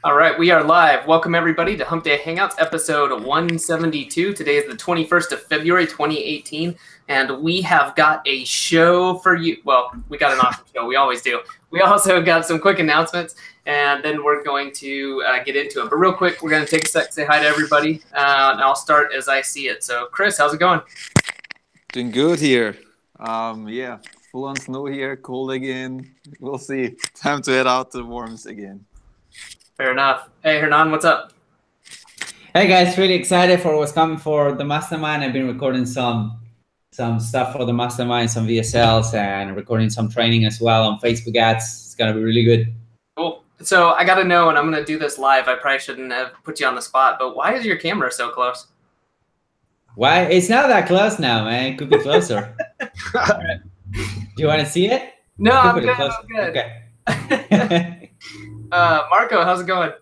All right, we are live. Welcome everybody to Hump Day Hangouts, episode 172. Today is the 21st of February, 2018, and we have got a show for you. Well, we got an awesome show. We always do. We also got some quick announcements, and then we're going to get into it. But real quick, we're going to take a sec, say hi to everybody, and I'll start as I see it. So, Chris, how's it going? Doing good here. Yeah, full on snow here, cold again. We'll see. Time to head out to the warms again. Fair enough. Hey, Hernan, what's up? Hey guys, really excited for what's coming for the mastermind. I've been recording some stuff for the mastermind, some VSLs, and recording some training as well on Facebook ads. It's gonna be really good. Cool. So I got to know, and I'm going to do this live. I probably shouldn't have put you on the spot, but why is your camera so close? Why? It's not that close now, man. It could be closer. Right. Do you want to see it? No, I'm good. I'm good. Okay. Marco, how's it going?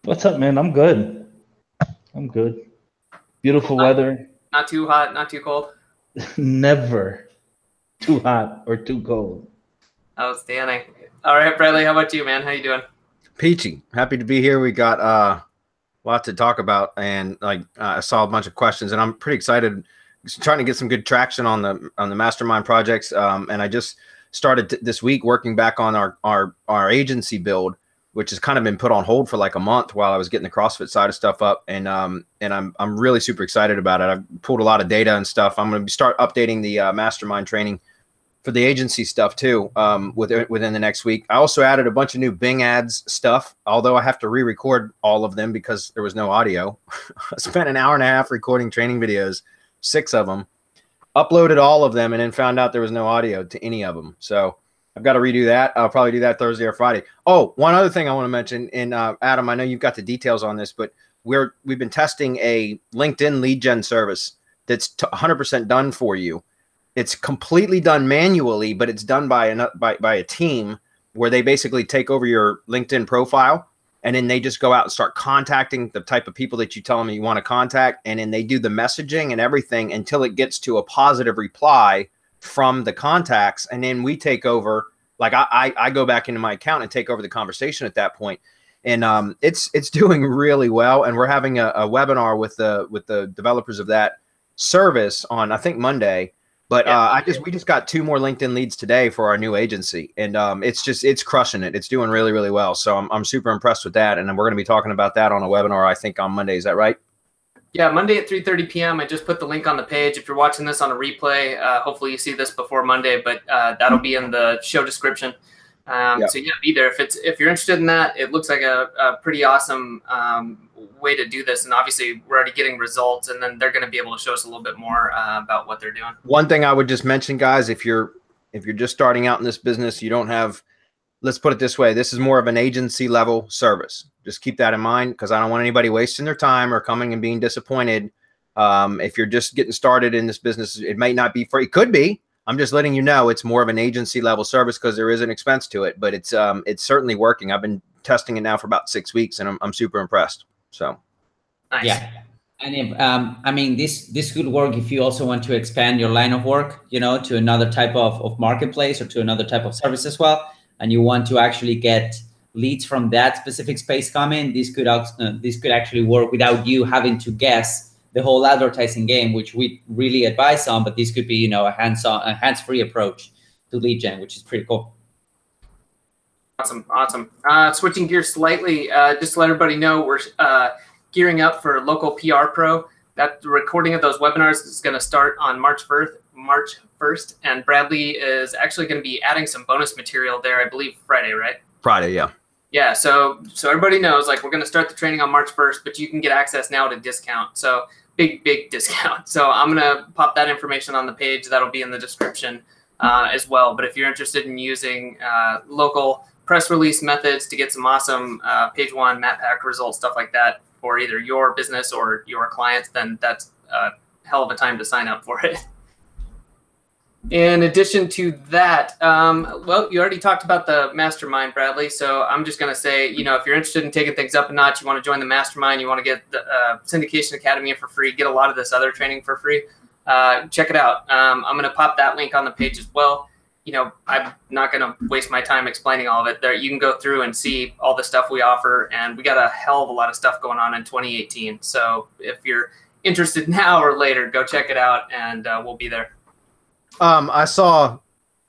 What's up, man? I'm good. I'm good. Beautiful weather. Not too hot, not too cold. Never too hot or too cold. Outstanding. All right, Bradley, how about you, man? How you doing? Peachy. Happy to be here. We got a lot to talk about, and I saw a bunch of questions, and I'm pretty excited. Just trying to get some good traction on the mastermind projects, and I just started this week working back on our agency build, which has kind of been put on hold for like a month while I was getting the CrossFit side of stuff up, and I'm really super excited about it. I've pulled a lot of data and stuff. I'm going to start updating the mastermind training for the agency stuff too within the next week. I also added a bunch of new Bing ads stuff, although I have to re-record all of them because there was no audio. I spent an hour and a half recording training videos, 6 of them, uploaded all of them, and then found out there was no audio to any of them. So I've got to redo that. I'll probably do that Thursday or Friday. Oh, one other thing I want to mention, and Adam, I know you've got the details on this, but we've been testing a LinkedIn lead gen service that's 100% done for you. It's completely done manually, but it's done by a team where they basically take over your LinkedIn profile, and then they just go out and start contacting the type of people that you tell them you want to contact, and then they do the messaging and everything until it gets to a positive reply from the contacts, and then we take over. Like I go back into my account and take over the conversation at that point, and it's doing really well. And we're having a webinar with the developers of that service on, I think, Monday. But we just got 2 more LinkedIn leads today for our new agency, and it's crushing it. It's doing really, really well. So I'm super impressed with that, and then we're going to be talking about that on a webinar, I think, on Monday. Is that right? Yeah, Monday at 3:30 p.m. I just put the link on the page. If you're watching this on a replay, hopefully you see this before Monday, but that'll be in the show description. So yeah, be there. If you're interested in that, it looks like a pretty awesome way to do this. And obviously we're already getting results, and then they're going to be able to show us a little bit more about what they're doing. One thing I would just mention, guys, if you're just starting out in this business, you don't have, let's put it this way, this is more of an agency level service. Just keep that in mind, because I don't want anybody wasting their time or coming and being disappointed. If you're just getting started in this business, it may not be free. It could be. I'm just letting you know it's more of an agency level service because there is an expense to it, but it's certainly working. I've been testing it now for about 6 weeks, and I'm super impressed. So, nice. Yeah, and if, I mean, this could work if you also want to expand your line of work, to another type of marketplace or to another type of service as well, and you want to actually get leads from that specific space coming. This could actually work without you having to guess the whole advertising game, which we really advise on. But this could be, a hands-free approach to lead gen, which is pretty cool. Awesome. Switching gears slightly, just to let everybody know, we're gearing up for Local PR Pro. That the recording of those webinars is going to start on March 1st, and Bradley is actually going to be adding some bonus material there, I believe Friday, right? Friday, yeah. Yeah, so everybody knows, like, we're going to start the training on March 1st, but you can get access now at a discount. So big discount. So I'm going to pop that information on the page. That'll be in the description as well. But if you're interested in using local press release methods to get some awesome page 1 map pack results, stuff like that, for either your business or your clients, then that's a hell of a time to sign up for it. In addition to that, well, you already talked about the mastermind, Bradley. So I'm just going to say, if you're interested in taking things up a notch, you want to join the mastermind, you want to get the Syndication Academy for free, get a lot of this other training for free, check it out. I'm going to pop that link on the page as well. you know, I'm not going to waste my time explaining all of it. There, you can go through and see all the stuff we offer, and we got a hell of a lot of stuff going on in 2018. So if you're interested now or later, go check it out, and we'll be there. I saw,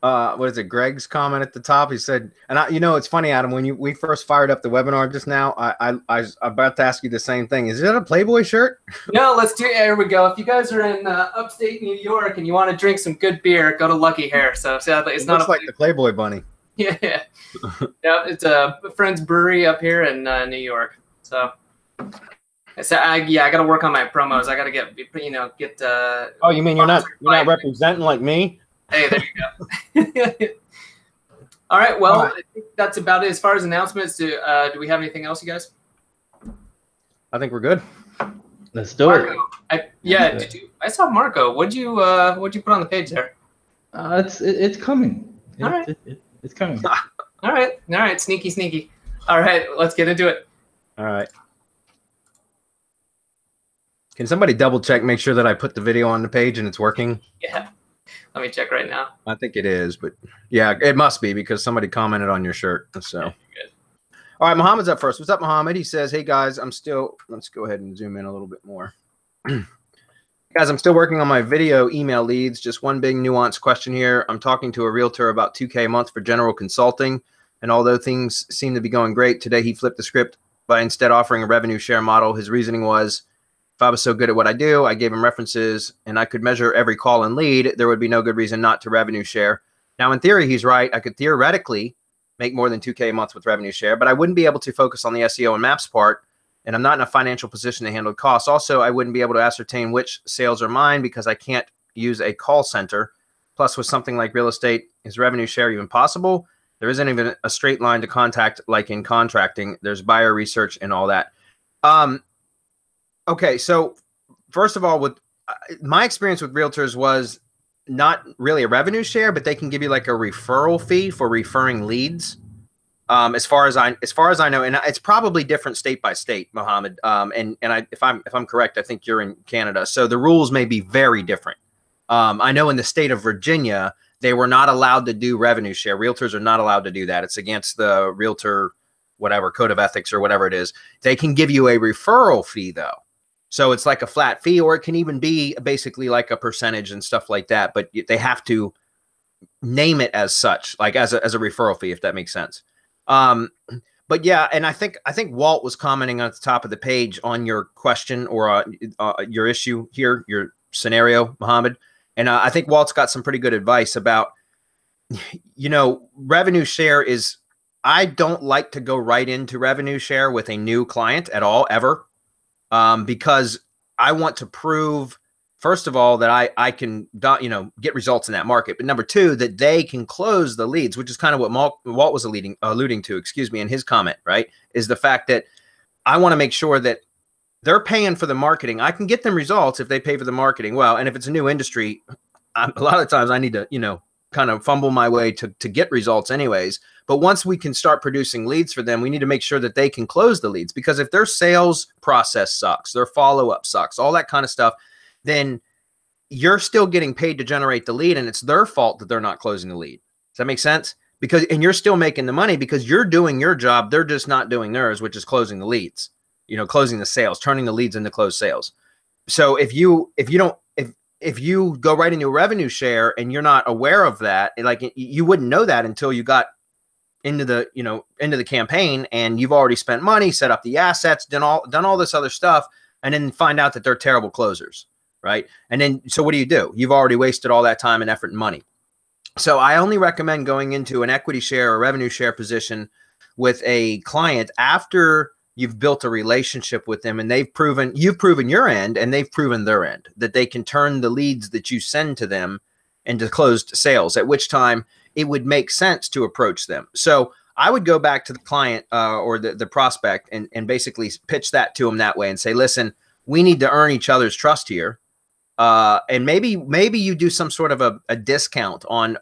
what is it, Greg's comment at the top. He said, and you know, it's funny, Adam, when we first fired up the webinar just now, I was about to ask you the same thing. Is it a Playboy shirt? No, let's do it. Here we go. If you guys are in upstate New York and you want to drink some good beer, go to Lucky Hair. So sadly, it's not like the Playboy bunny. Yeah. Yeah, it's a friend's brewery up here in New York. So I got to work on my promos. I got to get. Oh, you mean you're not representing like me? Hey, there you go. All right. Well, I think that's about it as far as announcements. Do we have anything else, you guys? I think we're good. Let's do it. I saw Marco. What'd you put on the page there? It's coming. All right. It's coming. All right. Sneaky. All right. Let's get into it. All right. Can somebody double check, make sure that I put the video on the page and it's working? Yeah. Let me check right now. I think it is, but yeah, it must be because somebody commented on your shirt. So, okay, good. All right, Mohammed's up first. What's up, Mohammed? He says, "Hey guys, let's go ahead and zoom in a little bit more. Guys, I'm still working on my video email leads. Just one big nuanced question here. I'm talking to a realtor about $2K a month for general consulting, and although things seem to be going great, today he flipped the script by instead offering a revenue share model. His reasoning was, if I was so good at what I do, I gave him references, and I could measure every call and lead, there would be no good reason not to revenue share. Now, in theory, he's right. I could theoretically make more than $2K a month with revenue share, but I wouldn't be able to focus on the SEO and Maps part, and I'm not in a financial position to handle costs. Also, I wouldn't be able to ascertain which sales are mine because I can't use a call center. Plus, with something like real estate, is revenue share even possible? There isn't even a straight line to contact like in contracting. There's buyer research and all that. Okay, so first of all, with my experience with realtors was not really a revenue share, but they can give you like a referral fee for referring leads. As far as I know, and it's probably different state by state, Mohammed. If I'm correct, I think you're in Canada, so the rules may be very different. I know in the state of Virginia, they were not allowed to do revenue share. Realtors are not allowed to do that. It's against the realtor, whatever, code of ethics or whatever it is. They can give you a referral fee though. So it's like a flat fee, or it can even be basically like a percentage and stuff like that. But they have to name it as such, like as a referral fee, if that makes sense. But yeah, and I think Walt was commenting at the top of the page on your question or your issue here, your scenario, Mohammed. And I think Walt's got some pretty good advice about, you know, revenue share is, I don't like to go right into revenue share with a new client at all, ever. Because I want to prove, first of all, that I can, get results in that market. But number two, that they can close the leads, which is kind of what Walt was alluding to, in his comment, right? Is the fact that I want to make sure that they're paying for the marketing. I can get them results if they pay for the marketing. Well, and if it's a new industry, a lot of times I need to, kind of fumble my way to get results anyways. But once we can start producing leads for them, we need to make sure that they can close the leads, because if their sales process sucks, their follow-up sucks, all that kind of stuff, then you're still getting paid to generate the lead, and it's their fault that they're not closing the lead. Does that make sense? And you're still making the money because you're doing your job. They're just not doing theirs, which is closing the leads, closing the sales, turning the leads into closed sales. So if you go right into a revenue share and you're not aware of that, like you wouldn't know that until you got into the campaign and you've already spent money, set up the assets, done all this other stuff, and then find out that they're terrible closers, right? And then, so what do? You've already wasted all that time and effort and money. So I only recommend going into an equity share or revenue share position with a client after you've built a relationship with them and you've proven your end and they've proven their end, that they can turn the leads that you send to them into closed sales, at which time it would make sense to approach them. So I would go back to the client or the prospect and basically pitch that to them that way and say, listen, we need to earn each other's trust here. And maybe you do some sort of a discount and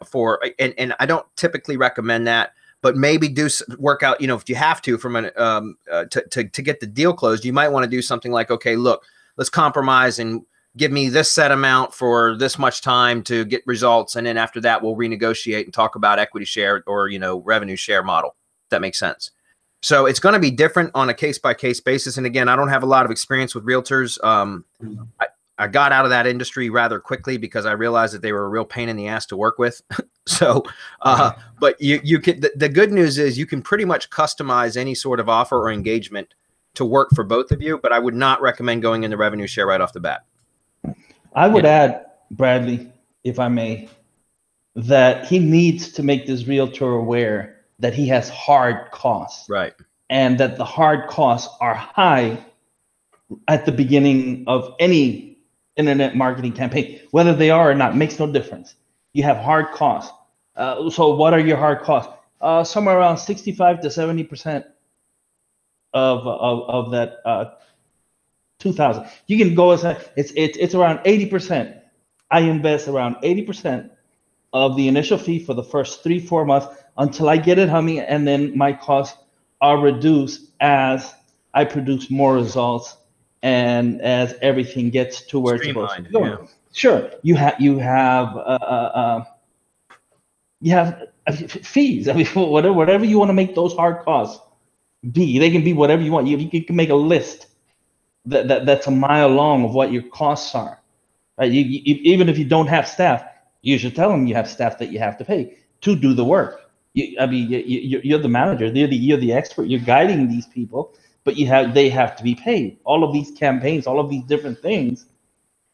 I don't typically recommend that, but maybe work out, if you have to to get the deal closed, you might want to do something like, okay, look, let's compromise and give me this set amount for this much time to get results. And then after that, we'll renegotiate and talk about equity share or, revenue share model. If that makes sense. So it's going to be different on a case-by-case basis. And again, I don't have a lot of experience with realtors. I got out of that industry rather quickly because I realized that they were a real pain in the ass to work with. So, but you can, the good news is you can pretty much customize any sort of offer or engagement to work for both of you, but I would not recommend going into revenue share right off the bat. I would add, Bradley, if I may, that he needs to make this realtor aware that he has hard costs. Right. And that the hard costs are high at the beginning of any internet marketing campaign. Whether they are or not makes no difference. You have hard costs. So what are your hard costs? Somewhere around 65 to 70% of that 2,000. You can go as it's around 80%. I invest around 80% of the initial fee for the first 3-4 months until I get it humming, and then my costs are reduced as I produce more results and as everything gets to where it's supposed to go. Yeah. Sure, you have fees. I mean, whatever you want to make those hard costs be, they can be whatever you want. You can make a list that's a mile long of what your costs are. Right? Even if you don't have staff, you should tell them you have staff that you have to pay to do the work. You're the manager. You're the expert. You're guiding these people, but they have to be paid. All of these campaigns, all of these different things,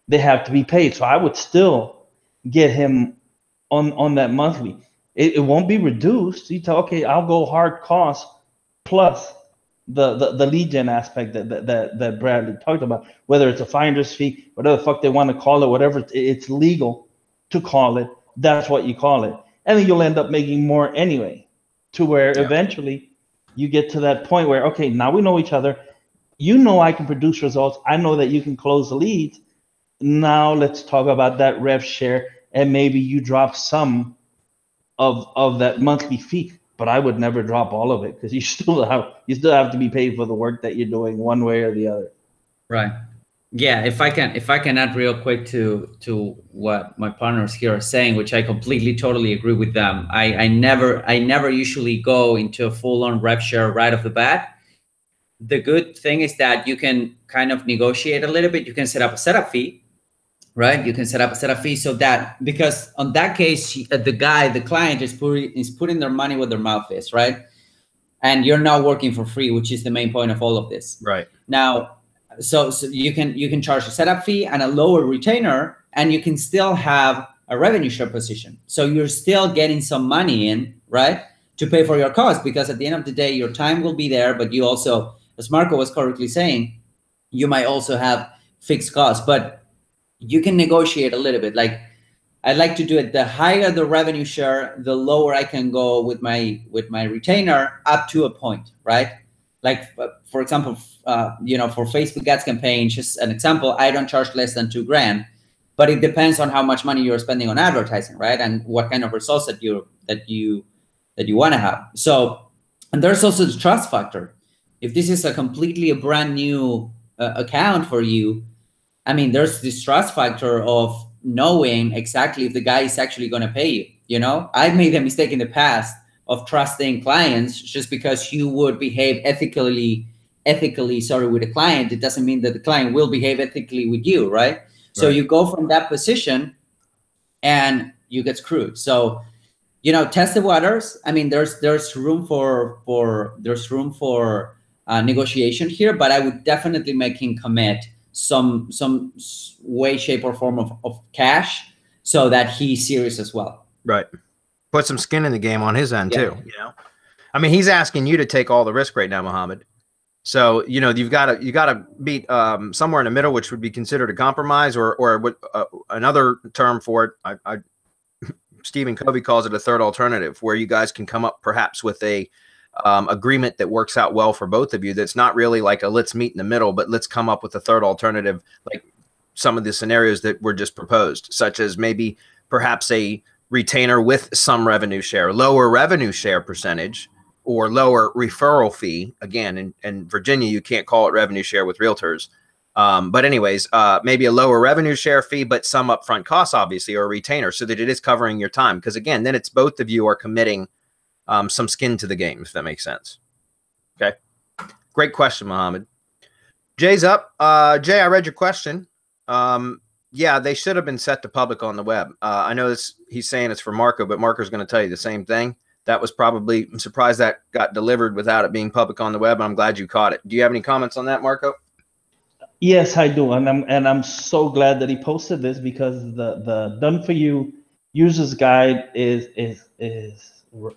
they have to be paid. So I would still get him on that monthly. It won't be reduced. You tell, okay, I'll go hard costs plus the lead gen aspect that Bradley talked about, whether it's a finder's fee, whatever the fuck they want to call it, whatever it's legal to call it, that's what you call it. And then you'll end up making more anyway, to where eventually you get to that point where, okay, now we know each other. You know I can produce results. I know that you can close the leads. Now let's talk about that rev share, and maybe you drop some of that monthly fee. But I would never drop all of it, because you still have to be paid for the work that you're doing one way or the other. Right. Yeah, if I can add real quick to what my partners here are saying, which I completely totally agree with them. I never usually go into a full-on rev share right off the bat. The good thing is that you can kind of negotiate a little bit. You can set up a setup fee, right? You can set up a setup fee so that, because on that case, the client is putting their money where their mouth is, right? And you're not working for free, which is the main point of all of this. Right. Now, so you can charge a setup fee and a lower retainer, and you can still have a revenue share position. So you're still getting some money in, right, to pay for your costs, because at the end of the day, your time will be there, but you also, as Marco was correctly saying, you might also have fixed costs, but you can negotiate a little bit. Like, I like to do it, the higher the revenue share, the lower I can go with my retainer up to a point, right? Like, for example, for Facebook ads campaigns, just an example, I don't charge less than $2,000, but it depends on how much money you're spending on advertising, right? And what kind of results that you want to have. So, and there's also the trust factor. If this is a brand new account for you, I mean, there's this trust factor of knowing exactly if the guy is actually going to pay you. You know, I've made a mistake in the past of trusting clients just because you would behave ethically with a client. It doesn't mean that the client will behave ethically with you, right? So you go from that position and you get screwed. So, test the waters. I mean, there's room for negotiation here, but I would definitely make him commit some way, shape, or form of cash so that he's serious as well. Right. Put some skin in the game on his end too. I mean, he's asking you to take all the risk right now, Mohammed. So, you've got to beat somewhere in the middle, which would be considered a compromise, or what another term for it. Stephen Covey calls it a third alternative, where you guys can come up perhaps with a agreement that works out well for both of you. That's not really like a let's meet in the middle, but let's come up with a third alternative, like some of the scenarios that were just proposed, such as maybe perhaps a retainer with some revenue share, lower revenue share percentage, or lower referral fee. Again, in Virginia, you can't call it revenue share with realtors. But anyways, maybe a lower revenue share fee, but some upfront costs, obviously, or a retainer, so that it is covering your time. Because again, then it's both of you are committing some skin to the game, if that makes sense. Okay. Great question, Mohammed. Jay's up. Jay, I read your question. Yeah, they should have been set to public on the web. I know this, he's saying it's for Marco, but Marco's going to tell you the same thing. That was probably, I'm surprised that got delivered without it being public on the web. I'm glad you caught it. Do you have any comments on that, Marco? Yes, I do, and I'm so glad that he posted this, because the done for you users guide is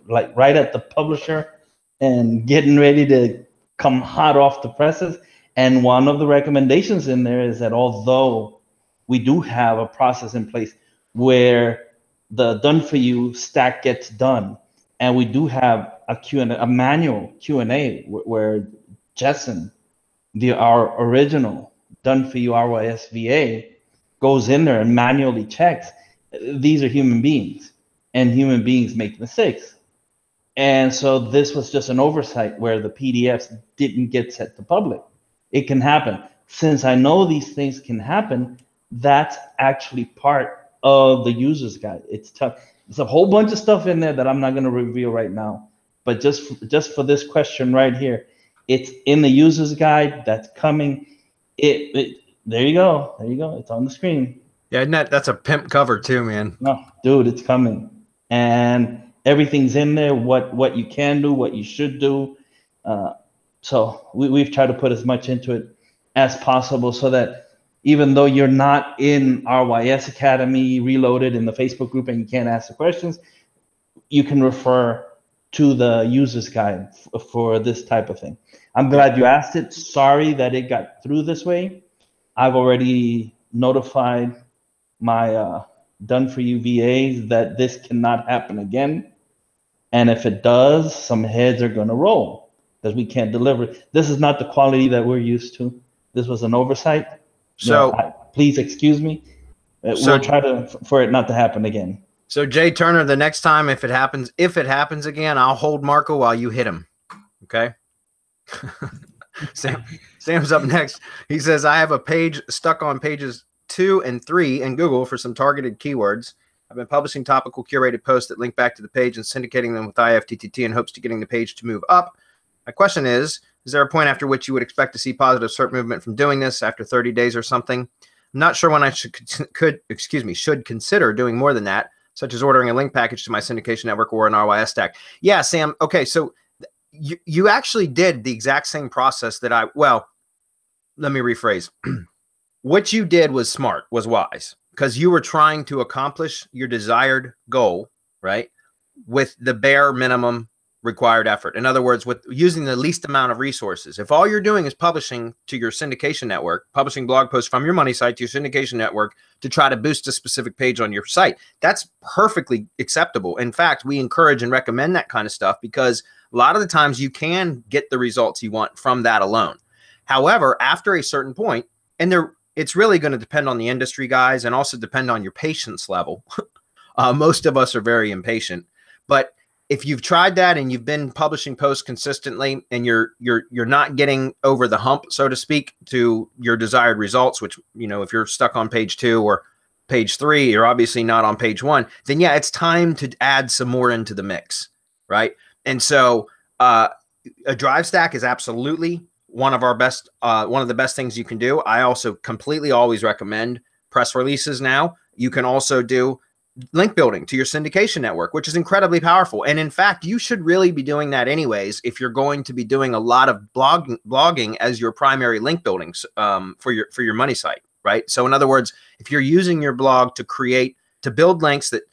like right at the publisher and getting ready to come hot off the presses. And one of the recommendations in there is that although we do have a process in place where the done for you stack gets done, and we do have a manual Q&A where Jessen, our original done for you RYS VA, goes in there and manually checks. These are human beings, and human beings make mistakes. And so this was just an oversight where the PDFs didn't get set to public. It can happen. Since I know these things can happen, that's actually part of the user's guide. It's tough. There's a whole bunch of stuff in there that I'm not going to reveal right now. But just for this question right here, it's in the user's guide that's coming. There you go. There you go. It's on the screen. Yeah, that's a pimp cover too, man. No, dude, it's coming. And everything's in there, what you can do, what you should do. So we've tried to put as much into it as possible, so that even though you're not in RYS Academy Reloaded in the Facebook group and you can't ask the questions, you can refer to the user's guide for this type of thing. I'm glad you asked it. Sorry that it got through this way. I've already notified my done for you VAs that this cannot happen again. And if it does, some heads are going to roll, because we can't deliver. This is not the quality that we're used to. This was an oversight. So please excuse me. We'll try for it not to happen again. So Jay Turner, the next time if it happens again, I'll hold Marco while you hit him. Okay. Sam's up next. He says, I have a page stuck on pages 2 and 3 in Google for some targeted keywords. I've been publishing topical curated posts that link back to the page and syndicating them with IFTTT in hopes to getting the page to move up. My question is there a point after which you would expect to see positive SERP movement from doing this after 30 days or something? I'm not sure when I should consider doing more than that, such as ordering a link package to my syndication network or an RYS stack. Yeah, Sam. Okay, so you actually did the exact same process that let me rephrase. What you did was smart, was wise, because you were trying to accomplish your desired goal, right, with the bare minimum required effort. In other words, with using the least amount of resources. If all you're doing is publishing to your syndication network, publishing blog posts from your money site to your syndication network to try to boost a specific page on your site, that's perfectly acceptable. In fact, we encourage and recommend that kind of stuff, because a lot of the times you can get the results you want from that alone. However, after a certain point, and it's really going to depend on the industry, guys, and also depend on your patience level. Most of us are very impatient, but if you've tried that and you've been publishing posts consistently and you're not getting over the hump, so to speak, to your desired results, which, if you're stuck on page 2 or page 3, you're obviously not on page 1, then yeah, it's time to add some more into the mix, right? And so a drive stack is absolutely one of the best things you can do. I also completely always recommend press releases now. You can also do link building to your syndication network, which is incredibly powerful. And in fact, you should really be doing that anyways if you're going to be doing a lot of blogging as your primary link building for your money site, right? So in other words, if you're using your blog to build links that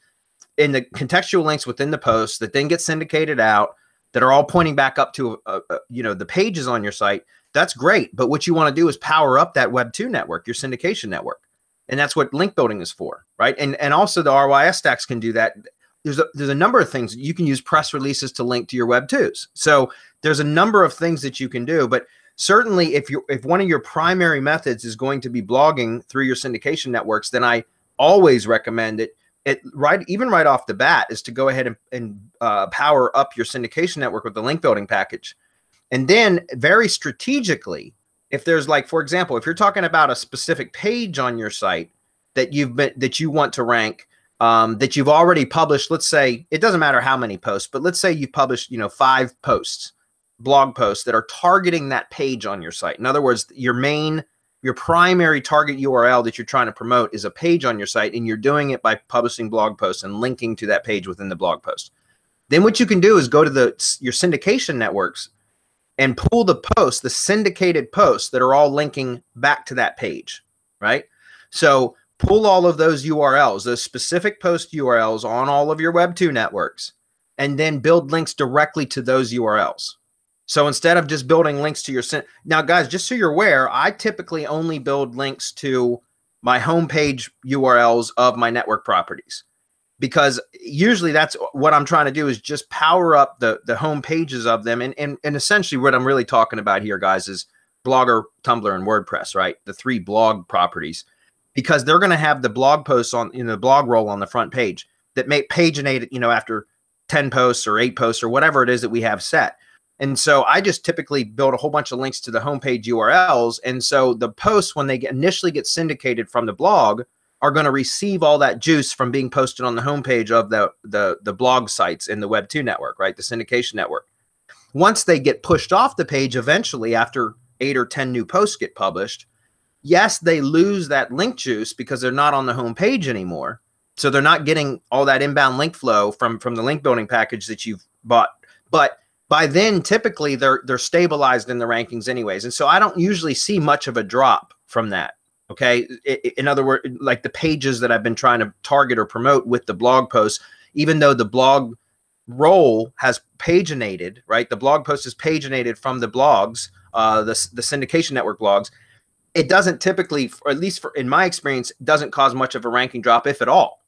in the contextual links within the post that then get syndicated out, that are all pointing back up to the pages on your site, that's great. But what you want to do is power up that Web 2 network, your syndication network. And that's what link building is for, right? And also the RYS stacks can do that. There's a number of things. You can use press releases to link to your Web 2s. So there's a number of things that you can do. But certainly if one of your primary methods is going to be blogging through your syndication networks, then I always recommend even right off the bat is to go ahead and power up your syndication network with the link building package. And then very strategically, if there's like, for example, if you're talking about a specific page on your site that you want to rank, that you've already published, let's say, it doesn't matter how many posts, but let's say you've published, 5 posts, blog posts that are targeting that page on your site. In other words, your primary target URL that you're trying to promote is a page on your site, and you're doing it by publishing blog posts and linking to that page within the blog post. Then what you can do is go to your syndication networks and pull the posts, the syndicated posts that are all linking back to that page, right? So pull all of those URLs, those specific post URLs on all of your Web 2 networks, and then build links directly to those URLs. So instead of just building links to your now, guys, just so you're aware, I typically only build links to my homepage URLs of my network properties, because usually that's what I'm trying to do, is just power up the home pages of them. And essentially what I'm really talking about here, guys, is Blogger, Tumblr, and WordPress, right? The 3 blog properties, because they're going to have the blog posts on the blog roll on the front page that may paginate, after 10 posts or 8 posts or whatever it is that we have set. And so I just typically build a whole bunch of links to the homepage URLs. And so the posts, when they initially get syndicated from the blog, are going to receive all that juice from being posted on the homepage of the blog sites in the Web 2 network, right? The syndication network. Once they get pushed off the page, eventually after 8 or 10 new posts get published, yes, they lose that link juice because they're not on the homepage anymore. So they're not getting all that inbound link flow from the link building package that you've bought. But by then, typically they're stabilized in the rankings anyways. And so I don't usually see much of a drop from that. Okay. In other words, like the pages that I've been trying to target or promote with the blog posts, even though the blog role has paginated, right? The blog post is paginated from the blogs, the syndication network blogs. It doesn't typically, or at least in my experience, doesn't cause much of a ranking drop, if at all.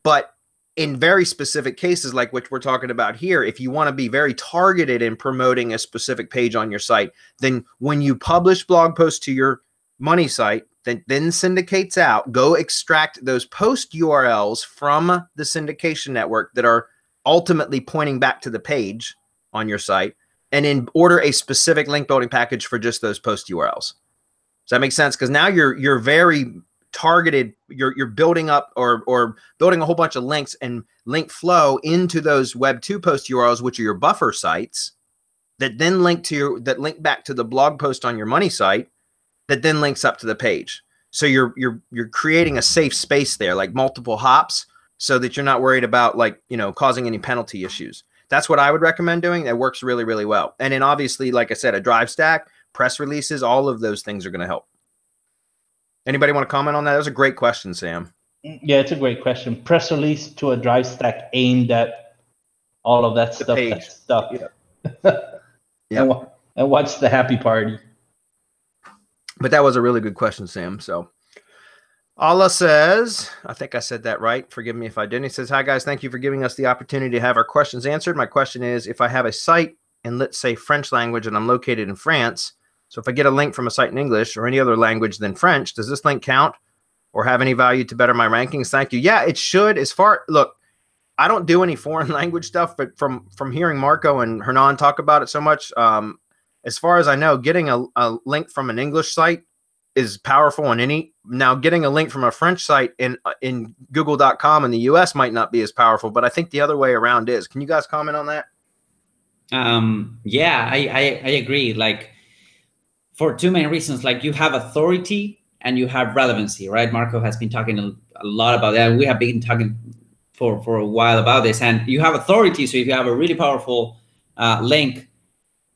But in very specific cases like which we're talking about here, if you want to be very targeted in promoting a specific page on your site, then when you publish blog posts to your money site, then syndicates out, go extract those post URLs from the syndication network that are ultimately pointing back to the page on your site, and then order a specific link building package for just those post URLs. Does that make sense? Because now you're very targeted. You're building up or building a whole bunch of links and link flow into those Web 2 post URLs, which are your buffer sites, that then link back to the blog post on your money site, that then links up to the page. So you're creating a safe space there, like multiple hops, so that you're not worried about causing any penalty issues. That's what I would recommend doing. That works really, really well. And then obviously, like I said, a drive stack, press releases, all of those things are going to help. Anybody want to comment on that? That was a great question, Sam. Yeah, it's a great question. Press release to a drive stack aimed at all of that stuff. Page. That stuff. Yeah. Yeah. And what's the happy party? But that was a really good question, Sam. So Allah says, I think I said that right. Forgive me if I didn't. He says, hi, guys. Thank you for giving us the opportunity to have our questions answered. My question is, if I have a site in, let's say, French language, and I'm located in France, so if I get a link from a site in English or any other language than French, does this link count or have any value to better my rankings? Thank you. Yeah, it should. Look, I don't do any foreign language stuff, but from hearing Marco and Hernan talk about it so much, as far as I know, getting a link from an English site is powerful in any. Now, getting a link from a French site in Google.com in the US might not be as powerful, but I think the other way around is. Can you guys comment on that? Yeah, I agree. Like, for two main reasons, like you have authority and you have relevancy, right? Marco has been talking a lot about that. We have been talking for a while about this, and you have authority. So if you have a really powerful link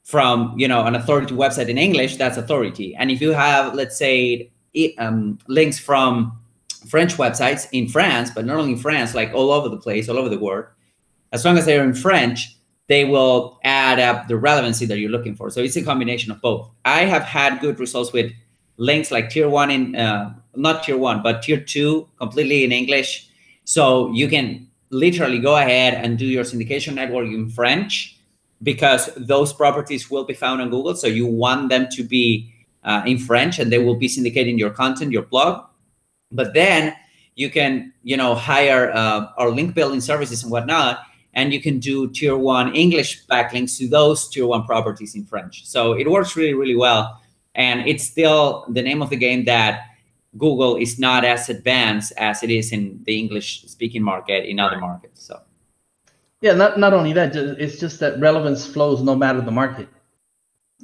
from, an authority website in English, that's authority. And if you have, let's say, links from French websites in France, but not only in France, like all over the place, all over the world, as long as they're in French, they will add up the relevancy that you're looking for. So it's a combination of both. I have had good results with links like tier 1 in, not tier 1, but tier 2, completely in English. So you can literally go ahead and do your syndication network in French, because those properties will be found on Google. So you want them to be in French, and they will be syndicating your content, your blog. But then you can, hire our link building services and whatnot, and you can do tier 1 English backlinks to those tier 1 properties in French. So it works really, really well. And it's still the name of the game that Google is not as advanced as it is in the English-speaking market in other markets. So, yeah, not only that, it's just that relevance flows no matter the market.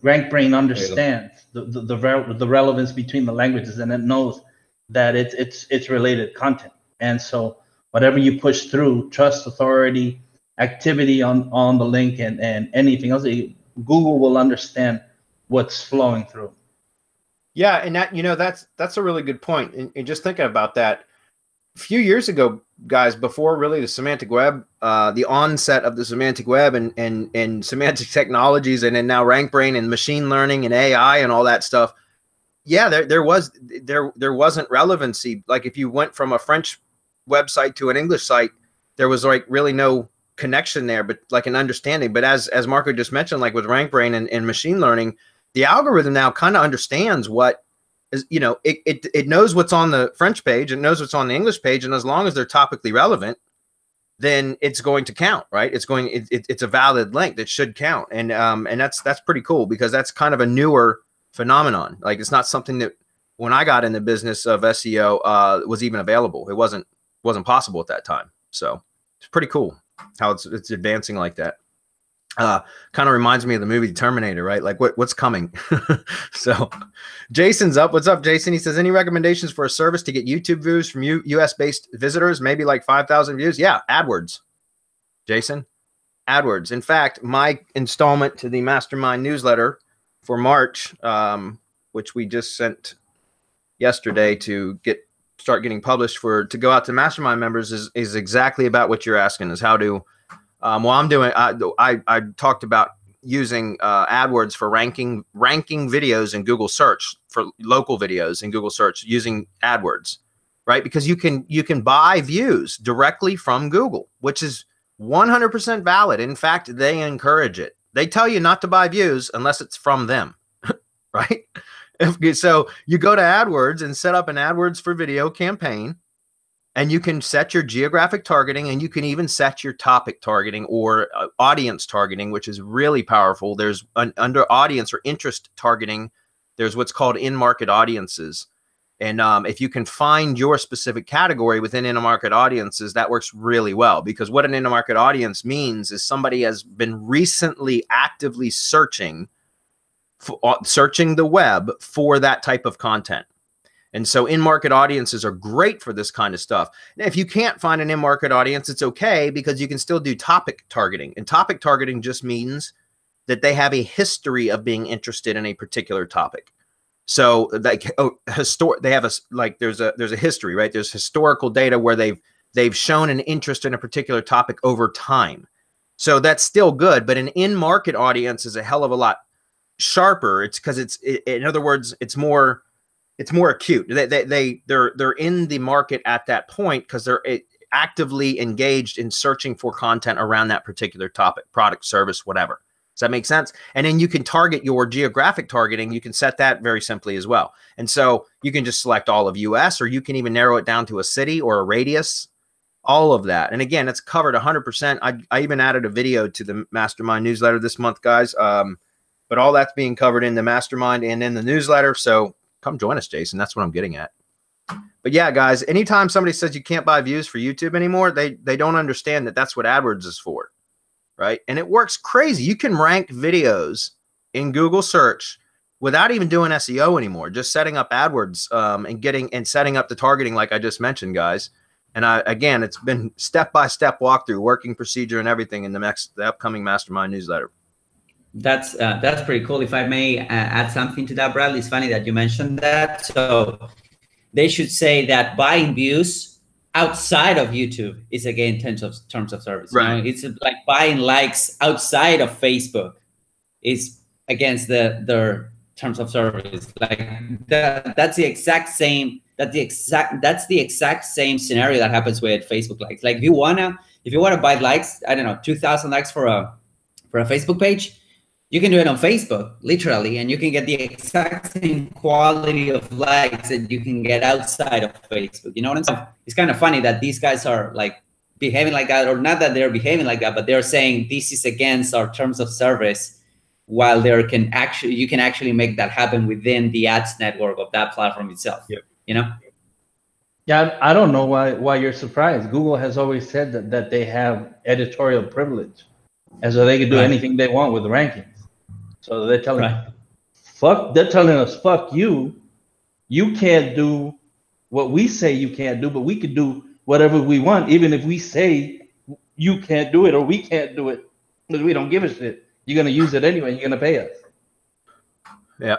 RankBrain understands the relevance between the languages, and it knows that it's related content. And so whatever you push through, trust, authority, activity on the link, and anything else, Google will understand what's flowing through. Yeah, and that that's a really good point. And just thinking about that, a few years ago, guys, before really the semantic web, the onset of the semantic web and semantic technologies, and then now RankBrain and machine learning and AI and all that stuff. Yeah, there wasn't relevancy. Like if you went from a French website to an English site, there was like really no connection there, but like an understanding. But as Marco just mentioned, like with RankBrain and machine learning, the algorithm now kind of understands what is, it knows what's on the French page, it knows what's on the English page, and as long as they're topically relevant, then it's going to count, right? It's a valid link that should count, and that's pretty cool, because that's kind of a newer phenomenon. Like it's not something that when I got in the business of SEO was even available. It wasn't possible at that time. So it's pretty cool how it's advancing like that. Kind of reminds me of the movie Terminator, right? Like what's coming. So Jason's up. What's up, Jason? He says, any recommendations for a service to get YouTube views from US based visitors? Maybe like 5,000 views. Yeah. AdWords, Jason, AdWords. In fact, my installment to the Mastermind newsletter for March, which we just sent yesterday to start getting published to go out to Mastermind members, is exactly about what you're asking, is how to, I talked about using AdWords for ranking videos in Google search, for local videos in Google search using AdWords, right? Because you can buy views directly from Google, which is 100% valid. In fact, they encourage it. They tell you not to buy views unless it's from them, right? So you go to AdWords and set up an AdWords for video campaign, and you can set your geographic targeting, and you can even set your topic targeting or audience targeting, which is really powerful. There's under audience or interest targeting, there's what's called in-market audiences. And if you can find your specific category within in-market audiences, that works really well, because what an in-market audience means is somebody has been recently actively searching the web for that type of content. And so in-market audiences are great for this kind of stuff. Now, if you can't find an in-market audience, it's okay, because you can still do topic targeting. And topic targeting just means that they have a history of being interested in a particular topic. So like they have there's a history, right? There's historical data where they've shown an interest in a particular topic over time. So that's still good, but an in-market audience is a hell of a lot sharper. It's because in other words, it's more acute. They're in the market at that point because they're actively engaged in searching for content around that particular topic, product, service, whatever. Does that make sense? And then you can target your geographic targeting. You can set that very simply as well. And so you can just select all of US, or you can even narrow it down to a city or a radius, all of that. And again, it's covered 100%. I even added a video to the Mastermind newsletter this month, guys. But all that's being covered in the Mastermind and in the newsletter. So come join us, Jason. That's what I'm getting at. But yeah, guys, anytime somebody says you can't buy views for YouTube anymore, they don't understand that that's what AdWords is for, right? And it works crazy. You can rank videos in Google search without even doing SEO anymore, just setting up AdWords and setting up the targeting like I just mentioned, guys. And again, it's been step-by-step walkthrough, working procedure and everything in the upcoming Mastermind newsletter. That's pretty cool. If I may add something to that, Bradley, it's funny that you mentioned that. So they should say that buying views outside of YouTube is against terms of service. Right. You know, it's like buying likes outside of Facebook is against their terms of service. Like that's the exact same. That's the exact same scenario that happens with Facebook likes. Like if you wanna buy likes, I don't know, 2,000 likes for a Facebook page, you can do it on Facebook, literally, and you can get the exact same quality of likes that you can get outside of Facebook. You know what I'm saying? It's kind of funny that these guys are like behaving like that, or not that they're behaving like that, but they're saying this is against our terms of service while there can actually, you can actually make that happen within the ads network of that platform itself. Yep. You know? Yeah, I don't know why you're surprised. Google has always said that they have editorial privilege, and so they can do anything they want with the rankings. So they're telling they're telling us, fuck you. You can't do what we say you can't do, but we could do whatever we want, even if we say you can't do it or we can't do it, because we don't give a shit. You're gonna use it anyway. You're gonna pay us. Yeah.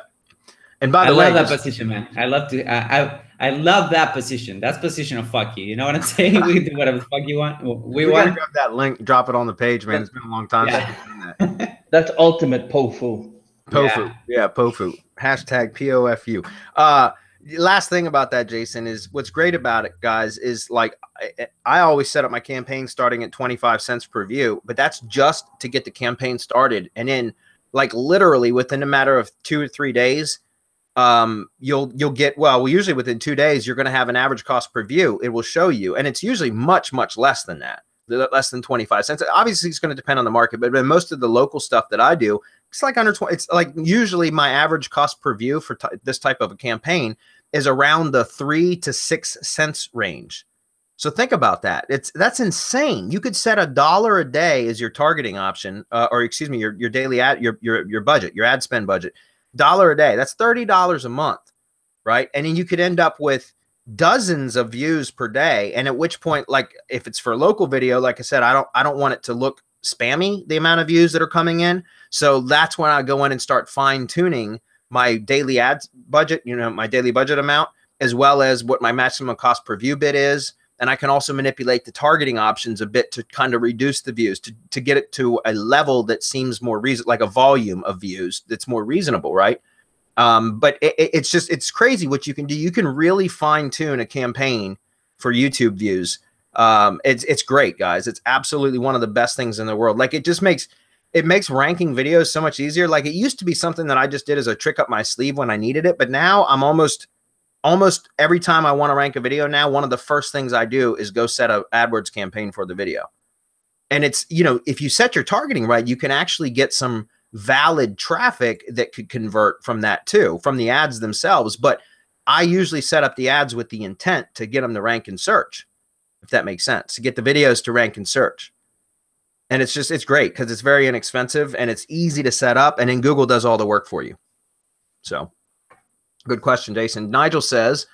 And by the way, I love that position, man. I love that position. That's position of fuck you. You know what I'm saying? We do whatever the fuck you want. We want. Grab that link, drop it on the page, man. It's been a long time since I've done that. That's ultimate POFU. POFU. Yeah, POFU. Hashtag POFU. Last thing about that, Jason, is what's great about it, guys, is like I always set up my campaign starting at 25 cents per view, but that's just to get the campaign started. And then like literally within a matter of 2 or 3 days, you'll get, well, usually within 2 days, you're going to have an average cost per view. It will show you. And it's usually much, much less than that, less than 25 cents. Obviously it's going to depend on the market, but most of the local stuff that I do, it's like under 20. It's like usually my average cost per view for this type of a campaign is around the 3 to 6 cents range. So think about that. That's insane. You could set $1 a day as your targeting option, or excuse me, your daily ad, your budget, your ad spend budget, $1 a day. That's $30 a month, right? And then you could end up with dozens of views per day. And at which point, like if it's for local video, like I said, I don't want it to look spammy, the amount of views that are coming in. So that's when I go in and start fine tuning my daily ads budget, you know, my daily budget amount, as well as what my maximum cost per view bid is. And I can also manipulate the targeting options a bit to kind of reduce the views, to get it to a level that seems more reasonable, like a volume of views that's more reasonable, right? But it's crazy what you can do. You can really fine tune a campaign for YouTube views. It's great, guys. It's absolutely one of the best things in the world. Like it makes ranking videos so much easier. Like it used to be something that I just did as a trick up my sleeve when I needed it. But now I'm almost every time I want to rank a video now, one of the first things I do is go set an AdWords campaign for the video. And it's, you know, if you set your targeting right, you can actually get some valid traffic that could convert from that too, from the ads themselves. But I usually set up the ads with the intent to get them to rank in search, if that makes sense, to get the videos to rank in search. And it's great because it's very inexpensive and it's easy to set up, and then Google does all the work for you. So good question, Jason. Nigel says,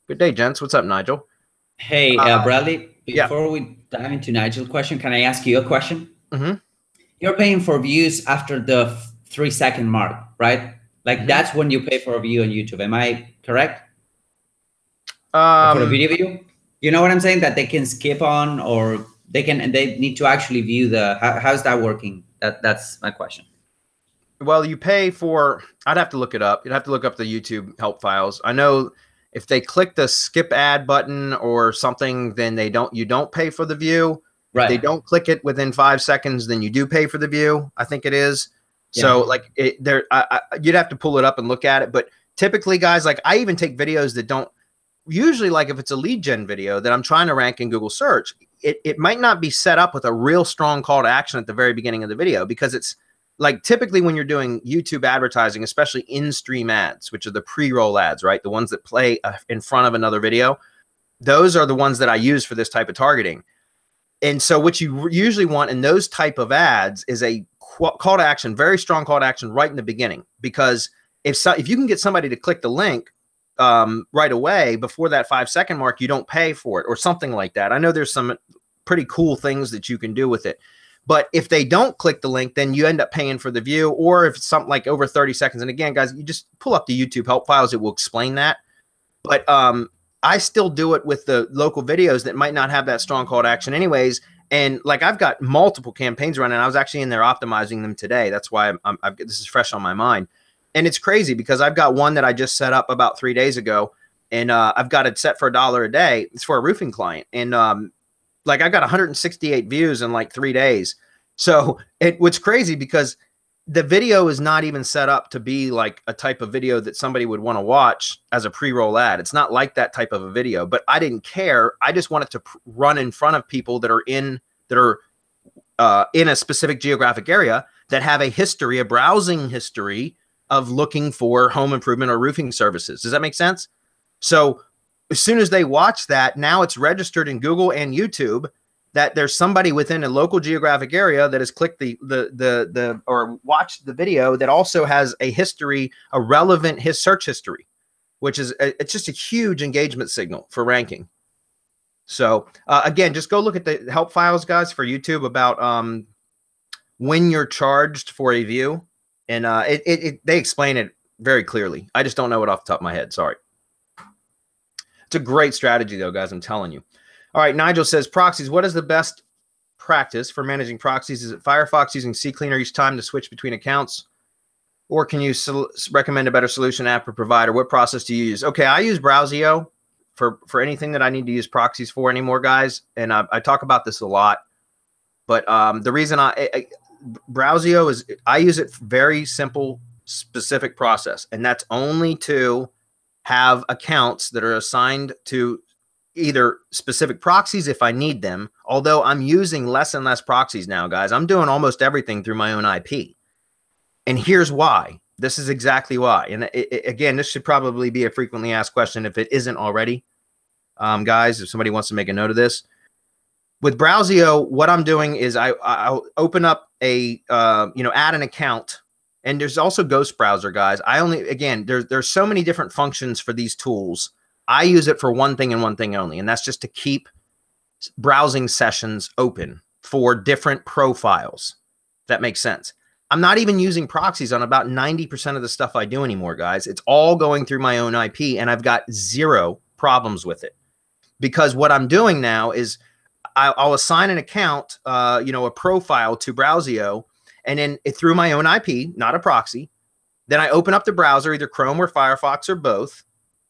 good day, gents. What's up, Nigel? Hey, Bradley, before yeah. we dive into Nigel's question, can I ask you a question? Mm-hmm. You're paying for views after the 3-second mark, right? Like that's when you pay for a view on YouTube. Am I correct? For a video view? You know what I'm saying? That they can skip on, or they need to actually view how's that working? That's my question. Well, you pay for, I'd have to look it up. You'd have to look up the YouTube help files. I know if they click the skip ad button or something, then you don't pay for the view. Right. If they don't click it within 5 seconds, then you do pay for the view. I think it is. Yeah. So like you'd have to pull it up and look at it. But typically, guys, like I even take videos that don't, usually like if it's a lead gen video that I'm trying to rank in Google search, it might not be set up with a real strong call to action at the very beginning of the video, because it's like typically when you're doing YouTube advertising, especially in-stream ads, which are the pre-roll ads, right? The ones that play in front of another video. Those are the ones that I use for this type of targeting. And so what you usually want in those type of ads is a call to action, very strong call to action right in the beginning. Because if you can get somebody to click the link right away before that 5-second mark, you don't pay for it or something like that. I know there's some pretty cool things that you can do with it. But if they don't click the link, then you end up paying for the view. Or if it's something like over 30 seconds. And again, guys, you just pull up the YouTube help files. It will explain that. But I still do it with the local videos that might not have that strong call to action anyways. And like I've got multiple campaigns running. I was actually in there optimizing them today. That's why this is fresh on my mind. And it's crazy because I've got one that I just set up about 3 days ago. And I've got it set for $1 a day. It's for a roofing client. And like I got 168 views in like 3 days. So what's crazy because the video is not even set up to be like a type of video that somebody would want to watch as a pre-roll ad. It's not like that type of a video, but I didn't care. I just wanted to run in front of people that are in a specific geographic area that have a history, a browsing history of looking for home improvement or roofing services. Does that make sense? So as soon as they watch that, now it's registered in Google and YouTube that there's somebody within a local geographic area that has clicked or watched the video that also has a history, a relevant search history, which is it's just a huge engagement signal for ranking. So again, just go look at the help files, guys, for YouTube about when you're charged for a view, and they explain it very clearly. I just don't know it off the top of my head. Sorry. It's a great strategy, though, guys. I'm telling you. All right, Nigel says, proxies, what is the best practice for managing proxies? Is it Firefox using CCleaner each time to switch between accounts? Or can you recommend a better solution, app, or provider? What process do you use? Okay, I use Browsio for anything that I need to use proxies for anymore, guys. And I talk about this a lot. But the reason Browsio is, I use it very simple, specific process. And that's only to have accounts that are assigned to either specific proxies if I need them, although I'm using less and less proxies now, guys. I'm doing almost everything through my own IP. And here's why. This is exactly why. And again, this should probably be a frequently asked question if it isn't already. Guys, if somebody wants to make a note of this. With Browsio, what I'm doing is I'll open up a, add an account. And there's also Ghost Browser, guys. There's so many different functions for these tools. I use it for one thing and one thing only, and that's just to keep browsing sessions open for different profiles. That makes sense. I'm not even using proxies on about 90% of the stuff I do anymore, guys. It's all going through my own IP, and I've got zero problems with it. Because what I'm doing now is I'll assign an account, a profile to Browsio, and then through my own IP, not a proxy. Then I open up the browser, either Chrome or Firefox or both,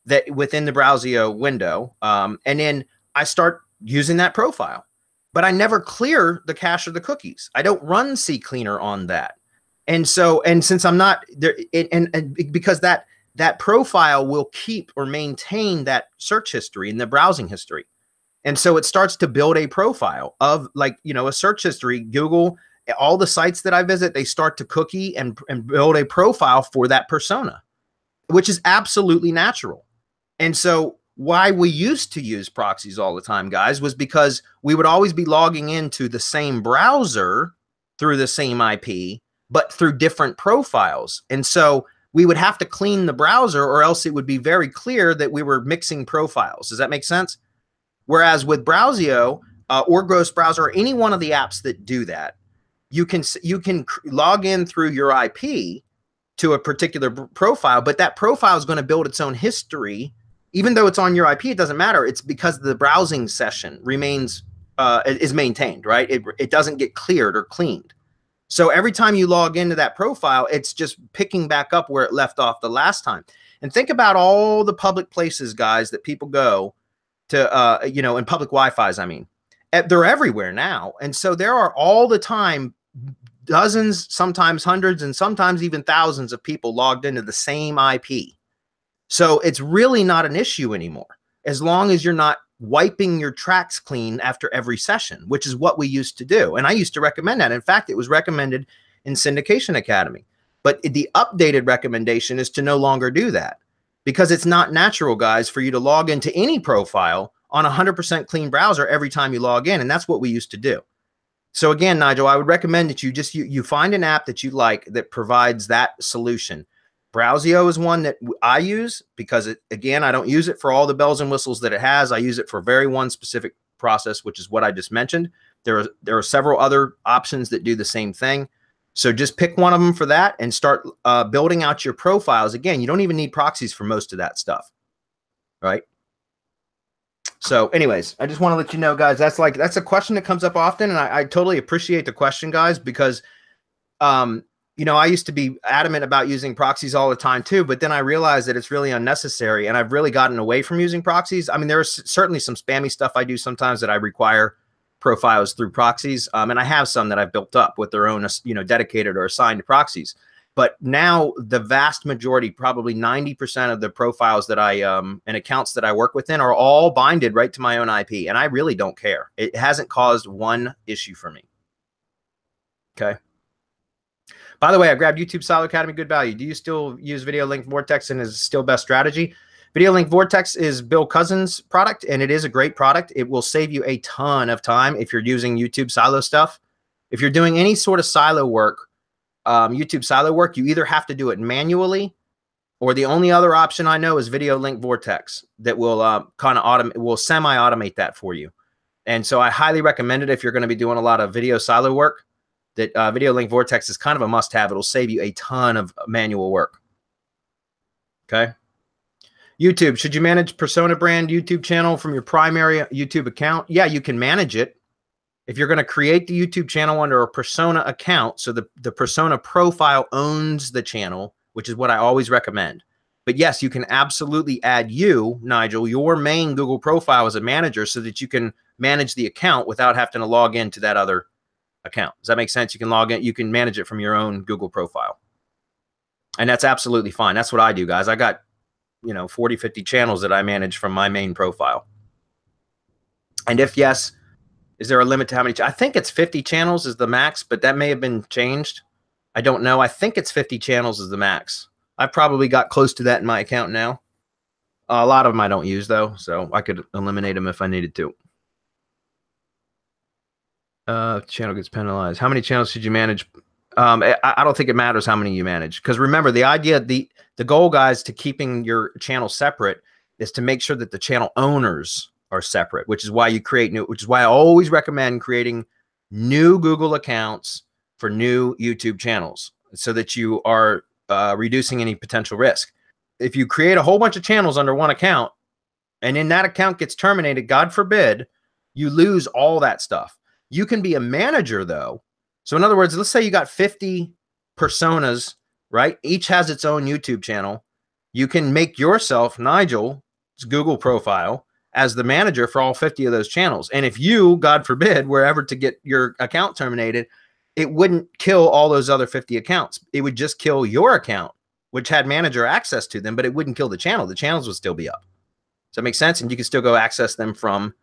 that within the Browsio window, and then I start using that profile. But I never clear the cache of the cookies. I don't run ccleaner on that. And since I'm not there, and because that profile will keep or maintain that search history and the browsing history. And so it starts to build a profile of a search history. Google, all the sites that I visit, they start to cookie and build a profile for that persona, which is absolutely natural. And so why we used to use proxies all the time, guys, was because we would always be logging into the same browser through the same IP, but through different profiles. And so we would have to clean the browser, or else it would be very clear that we were mixing profiles. Does that make sense? Whereas with Browsio or Ghost Browser, or any one of the apps that do that, you can log in through your IP to a particular profile, but that profile is going to build its own history. Even though it's on your IP, it doesn't matter. It's because the browsing session remains is maintained, right? It doesn't get cleared or cleaned. So every time you log into that profile, it's just picking back up where it left off the last time. And think about all the public places, guys, that people go to, in public Wi-Fi's, I mean. They're everywhere now. And so there are all the time dozens, sometimes hundreds, and sometimes even thousands of people logged into the same IP. So it's really not an issue anymore, as long as you're not wiping your tracks clean after every session, which is what we used to do. And I used to recommend that. In fact, it was recommended in Syndication Academy. But the updated recommendation is to no longer do that, because it's not natural, guys, for you to log into any profile on a 100% clean browser every time you log in. And that's what we used to do. So again, Nigel, I would recommend that you find an app that you like that provides that solution. Browsio is one that I use because, again, I don't use it for all the bells and whistles that it has. I use it for very one specific process, which is what I just mentioned. There are several other options that do the same thing. So just pick one of them for that and start building out your profiles. Again, you don't even need proxies for most of that stuff, right? So anyways, I just want to let you know, guys, that's a question that comes up often. And I totally appreciate the question, guys, because, I used to be adamant about using proxies all the time too, but then I realized that it's really unnecessary, and I've really gotten away from using proxies. I mean, there's certainly some spammy stuff I do sometimes that I require profiles through proxies. And I have some that I've built up with their own, dedicated or assigned proxies. But now the vast majority, probably 90% of the profiles that and accounts that I work within are all binded right to my own IP. And I really don't care. It hasn't caused one issue for me. Okay. By the way, I grabbed YouTube Silo Academy, good value. Do you still use Video Link Vortex and is still best strategy? Video Link Vortex is Bill Cousins' product, and it is a great product. It will save you a ton of time if you're using YouTube Silo stuff. If you're doing any sort of silo work, YouTube Silo work, you either have to do it manually, or the only other option I know is Video Link Vortex that will kind of automate, will semi-automate that for you. And so I highly recommend it if you're going to be doing a lot of video silo work. That Video Link Vortex is kind of a must-have. It'll save you a ton of manual work. Okay. YouTube, should you manage persona brand YouTube channel from your primary YouTube account? Yeah, you can manage it. If you're going to create the YouTube channel under a persona account, so the persona profile owns the channel, which is what I always recommend. But yes, you can absolutely add you, Nigel, your main Google profile as a manager so that you can manage the account without having to log into that other account. Does that make sense? You can log in, you can manage it from your own Google profile. And that's absolutely fine. That's what I do, guys. I got, 40, 50 channels that I manage from my main profile. And if yes, is there a limit to how many? I think it's 50 channels is the max, but that may have been changed. I don't know. I think it's 50 channels is the max. I've probably got close to that in my account now. A lot of them I don't use though, so I could eliminate them if I needed to. Channel gets penalized. How many channels should you manage? I don't think it matters how many you manage, because remember the idea, the goal, guys, to keeping your channel separate is to make sure that the channel owners are separate, which is why you create new, which is why I always recommend creating new Google accounts for new YouTube channels so that you are reducing any potential risk. If you create a whole bunch of channels under one account and then that account gets terminated, God forbid, you lose all that stuff. You can be a manager though. So in other words, let's say you got 50 personas, right? Each has its own YouTube channel. You can make yourself, Nigel's Google profile, as the manager for all 50 of those channels. And if you, God forbid, were ever to get your account terminated, it wouldn't kill all those other 50 accounts. It would just kill your account, which had manager access to them, but it wouldn't kill the channel. The channels would still be up. Does that make sense? And you can still go access them from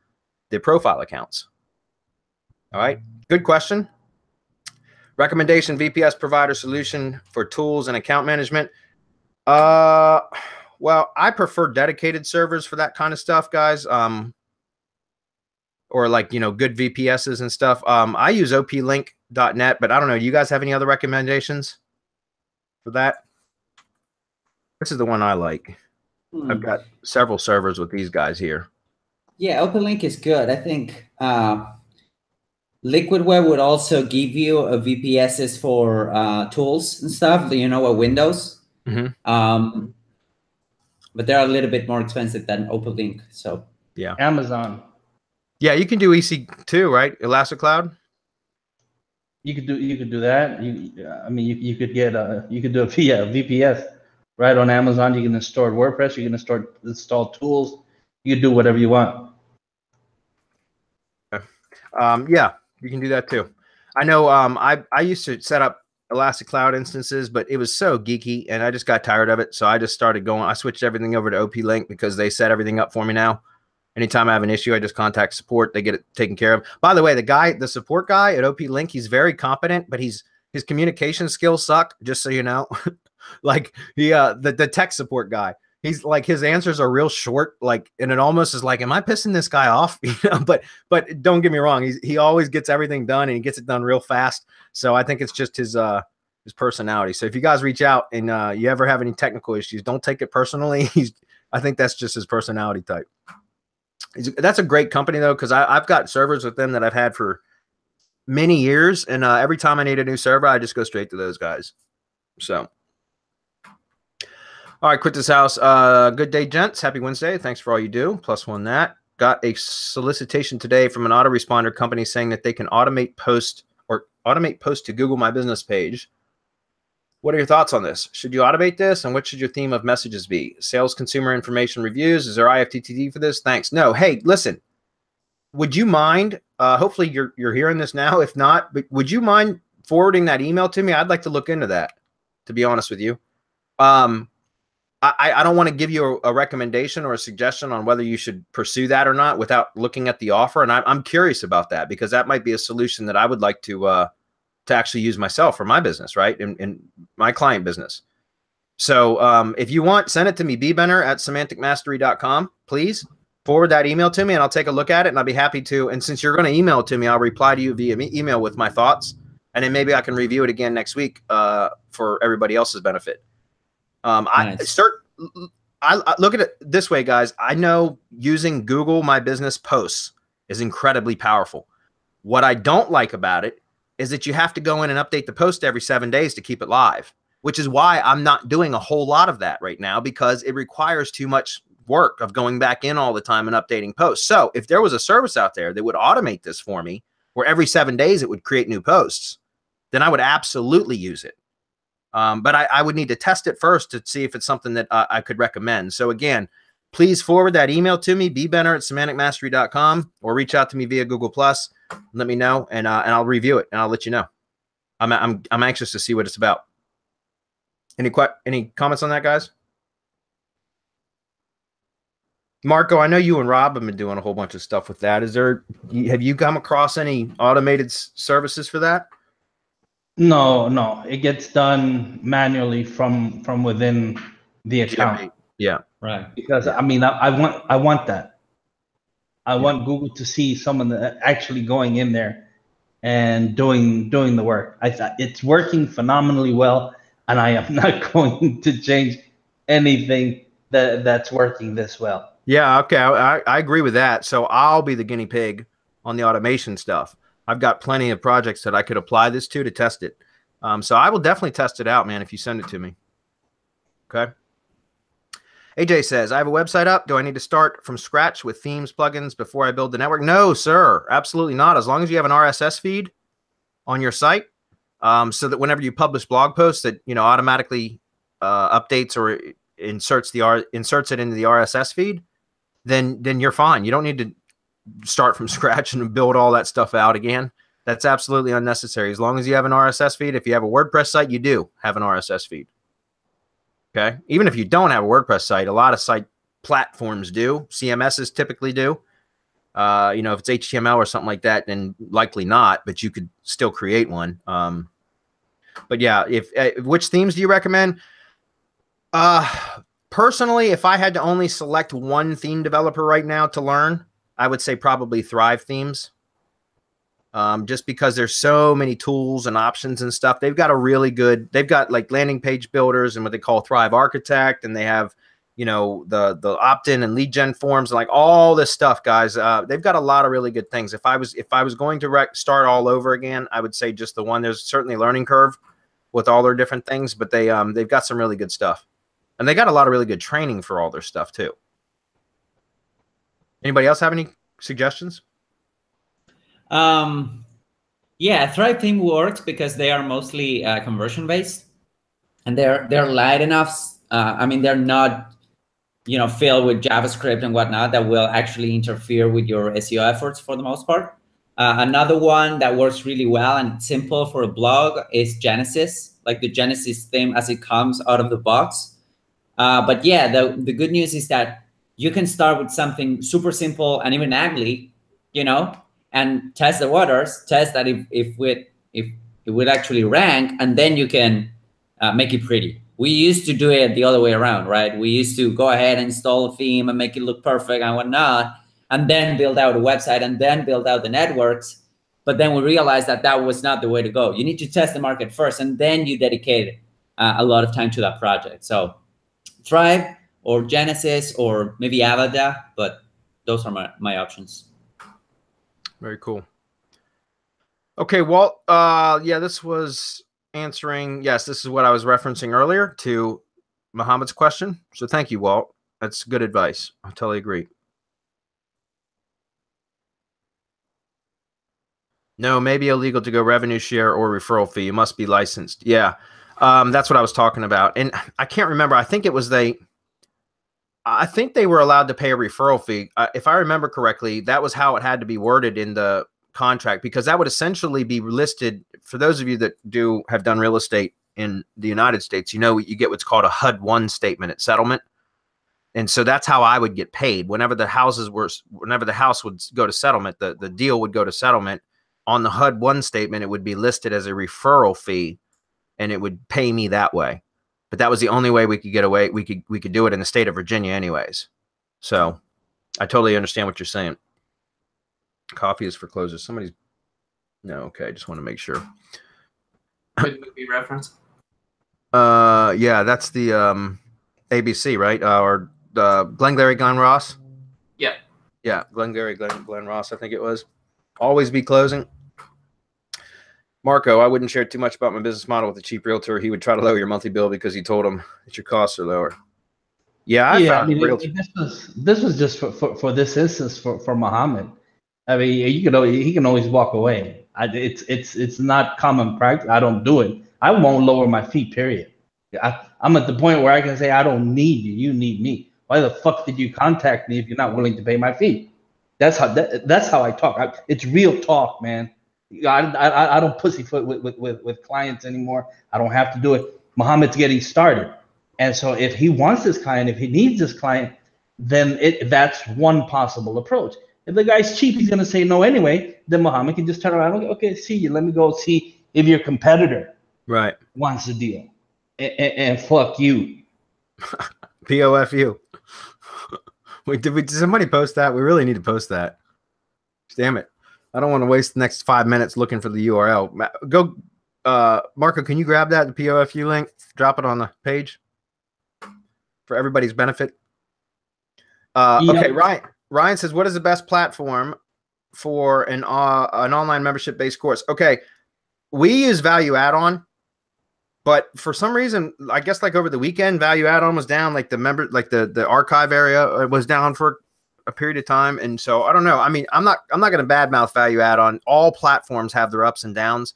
the profile accounts. All right. Good question. Recommendation, VPS provider solution for tools and account management. Well, I prefer dedicated servers for that kind of stuff, guys. Or like, good VPSs and stuff. I use oplink.net, but I don't know. You guys have any other recommendations for that? This is the one I like. I've got several servers with these guys here. Yeah, OpenLink is good. I think Liquid Web would also give you a VPSs for tools and stuff, what Windows. Mm-hmm. But they're a little bit more expensive than OpenLink. So yeah, Amazon. Yeah, you can do EC2, right? Elastic Cloud. You could do that. You could get you could do a VPS right on Amazon. You can install WordPress. You can install tools. You can do whatever you want. Yeah, you can do that too. I know. I used to set up Elastic Cloud instances, but it was so geeky, and I just got tired of it. So I just started going. I switched everything over to OP-Link because they set everything up for me now. Anytime I have an issue, I just contact support. They get it taken care of. By the way, the support guy at OP-Link, he's very competent, but his communication skills suck. Just so you know, like the tech support guy. He's like, his answers are real short, like, and it almost is like, am I pissing this guy off? But don't get me wrong. He always gets everything done, and he gets it done real fast. So I think it's just his personality. So if you guys reach out and you ever have any technical issues, don't take it personally. I think that's just his personality type. That's a great company though, because I've got servers with them that I've had for many years, and every time I need a new server, I just go straight to those guys. So. All right, quit this house. Good day, gents. Happy Wednesday. Thanks for all you do. +1 that. Got a solicitation today from an autoresponder company saying that they can automate post to Google My Business page. What are your thoughts on this? Should you automate this? And what should your theme of messages be? Sales, consumer information, reviews. Is there IFTTT for this? Thanks. No. Hey, listen. Would you mind? Hopefully you're hearing this now. If not, but would you mind forwarding that email to me? I'd like to look into that, to be honest with you. I don't want to give you a recommendation or a suggestion on whether you should pursue that or not without looking at the offer. And I'm curious about that, because that might be a solution that I would like to to actually use myself for my business, right? In my client business. So if you want, send it to me, bbenner@semanticmastery.com. Please forward that email to me and I'll take a look at it and I'll be happy to. And since you're going to email it to me, I'll reply to you via email with my thoughts. And then maybe I can review it again next week for everybody else's benefit. Nice. I look at it this way, guys. I know using Google My Business posts is incredibly powerful. What I don't like about it is that you have to go in and update the post every 7 days to keep it live, which is why I'm not doing a whole lot of that right now, because it requires too much work of going back in all the time and updating posts. So if there was a service out there that would automate this for me, where every 7 days it would create new posts, then I would absolutely use it. But I would need to test it first to see if it's something that I could recommend. So again, please forward that email to me, bbenner@semanticmastery.com, or reach out to me via Google Plus. Let me know, and I'll review it and I'll let you know. I'm anxious to see what it's about. Any comments on that, guys? Marco, I know you and Rob have been doing a whole bunch of stuff with that. Have you come across any automated services for that? No, it gets done manually from within the account. Yeah, Right. Because I mean, I want that. I want Google to see someone that actually going in there and doing the work. It's working phenomenally well, and I am not going to change anything that's working this well. Yeah, okay, I agree with that. So I'll be the guinea pig on the automation stuff. I've got plenty of projects that I could apply this to test it. So I will definitely test it out, man, if you send it to me. Okay. AJ says, I have a website up. Do I need to start from scratch with themes, plugins before I build the network? No, sir, absolutely not. As long as you have an RSS feed on your site, so that whenever you publish blog posts, that automatically updates or inserts it into the RSS feed, then you're fine. You don't need to start from scratch and build all that stuff out again. That's absolutely unnecessary. As long as you have an RSS feed, if you have a WordPress site, you do have an RSS feed. Okay. Even if you don't have a WordPress site, a lot of site platforms do. CMSs typically do. If it's HTML or something like that, then likely not, but you could still create one. But yeah, which themes do you recommend? Personally, if I had to only select one theme developer right now to learn, I would say probably Thrive Themes. Just because there's so many tools and options and stuff. They've got they've got like landing page builders and what they call Thrive Architect, and they have, the opt-in and lead gen forms and like all this stuff, guys. They've got a lot of really good things. If I was going to start all over again, I would say just the one. There's certainly a learning curve with all their different things, but they've got some really good stuff, and they got a lot of really good training for all their stuff too. Anybody else have any suggestions? Yeah, Thrive theme works because they are mostly conversion based, and they're light enough. I mean, they're not filled with JavaScript and whatnot that will actually interfere with your SEO efforts for the most part. Another one that works really well and simple for a blog is Genesis, like the Genesis theme as it comes out of the box. But yeah, the good news is that you can start with something super simple and even ugly, and test the waters, test that if it would actually rank, and then you can make it pretty. We used to do it the other way around, right? We used to go ahead and install a theme and make it look perfect and whatnot, and then build out a website and then build out the networks. But then we realized that that was not the way to go. You need to test the market first, and then you dedicate a lot of time to that project. So Thrive or Genesis or maybe Avada, but those are my options. Very cool. Okay, Walt. Yeah, this was answering. Yes, this is what I was referencing earlier to Muhammad's question. So thank you, Walt. That's good advice. I totally agree. No, maybe illegal to go revenue share or referral fee. You must be licensed. Yeah, that's what I was talking about. And I can't remember. I think it was I think they were allowed to pay a referral fee. If I remember correctly, that was how it had to be worded in the contract, because that would essentially be listed. For those of you that have done real estate in the United States, you get what's called a HUD-1 statement at settlement. And so that's how I would get paid. Whenever the house would go to settlement, the deal would go to settlement, on the HUD-1 statement, it would be listed as a referral fee, and it would pay me that way. But that was the only way we could get away. We could do it in the state of Virginia anyways. So I totally understand what you're saying. Coffee is for closers. Somebody's no, okay. I just want to make sure. Good movie reference. Yeah, that's the ABC, right? Or Glengarry Glen Ross. Yeah. Yeah, Glengarry Glen Ross, I think it was. Always be closing. Marco, I wouldn't share too much about my business model with a cheap realtor. He would try to lower your monthly bill because he told him that your costs are lower. Yeah, I mean, this was just for this instance for Muhammad. I mean, he can always walk away. It's not common practice. I don't do it. I won't lower my fee. Period. I'm at the point where I can say I don't need you. You need me. Why the fuck did you contact me if you're not willing to pay my fee? That's how I talk. It's real talk, man. I don't pussyfoot with clients anymore. I don't have to do it. Muhammad's getting started, and so if he wants this client, if he needs this client, then that's one possible approach. If the guy's cheap, he's gonna say no anyway. Then Muhammad can just turn around. Okay, see you. Let me go see if your competitor wants the deal, and fuck you. POFU. Wait, did somebody post that? We really need to post that. Damn it. I don't want to waste the next 5 minutes looking for the URL. Go, Marco, can you grab that, the POFU link? Drop it on the page for everybody's benefit. Okay, Ryan says, what is the best platform for an online membership-based course? Okay, we use Value Add-on. But for some reason, I guess like over the weekend, Value Add-on was down. Like the archive area was down for a period of time, and so I don't know. I mean, I'm not going to badmouth Value Add-on. All platforms have their ups and downs.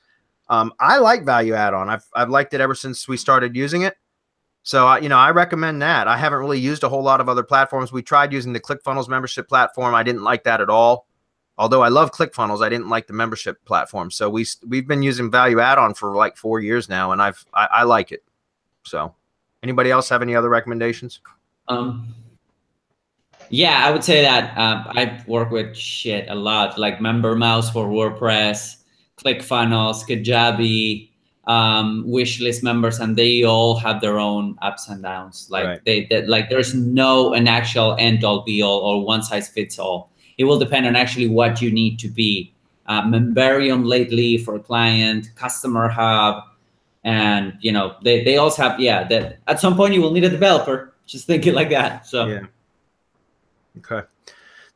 I like Value Add-on. I've liked it ever since we started using it. So I recommend that. I haven't really used a whole lot of other platforms. We tried using the ClickFunnels membership platform. I didn't like that at all. Although I love ClickFunnels, I didn't like the membership platform. So we've been using Value Add-on for like 4 years now, and I like it. So, anybody else have any other recommendations? Yeah, I would say that I work with a lot, like MemberMouse for WordPress, ClickFunnels, Kajabi, wishlist members, and they all have their own ups and downs. Like there's no an actual end-all be-all or one-size-fits-all. It will depend on actually what you need to be. Memberium lately for a client, Customer Hub, and they also have that at some point you will need a developer. Just think it like that. So yeah. Okay.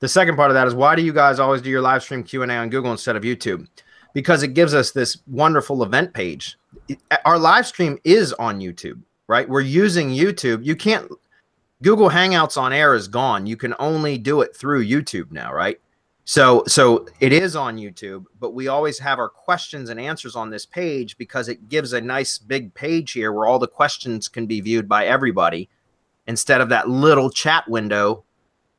The second part of that is, why do you guys always do your live stream Q&A on Google instead of YouTube? Because it gives us this wonderful event page. Our live stream is on YouTube, right? We're using YouTube. You can't. Google Hangouts on air is gone. You can only do it through YouTube now, right? So it is on YouTube, but we always have our questions and answers on this page because it gives a nice big page here where all the questions can be viewed by everybody instead of that little chat window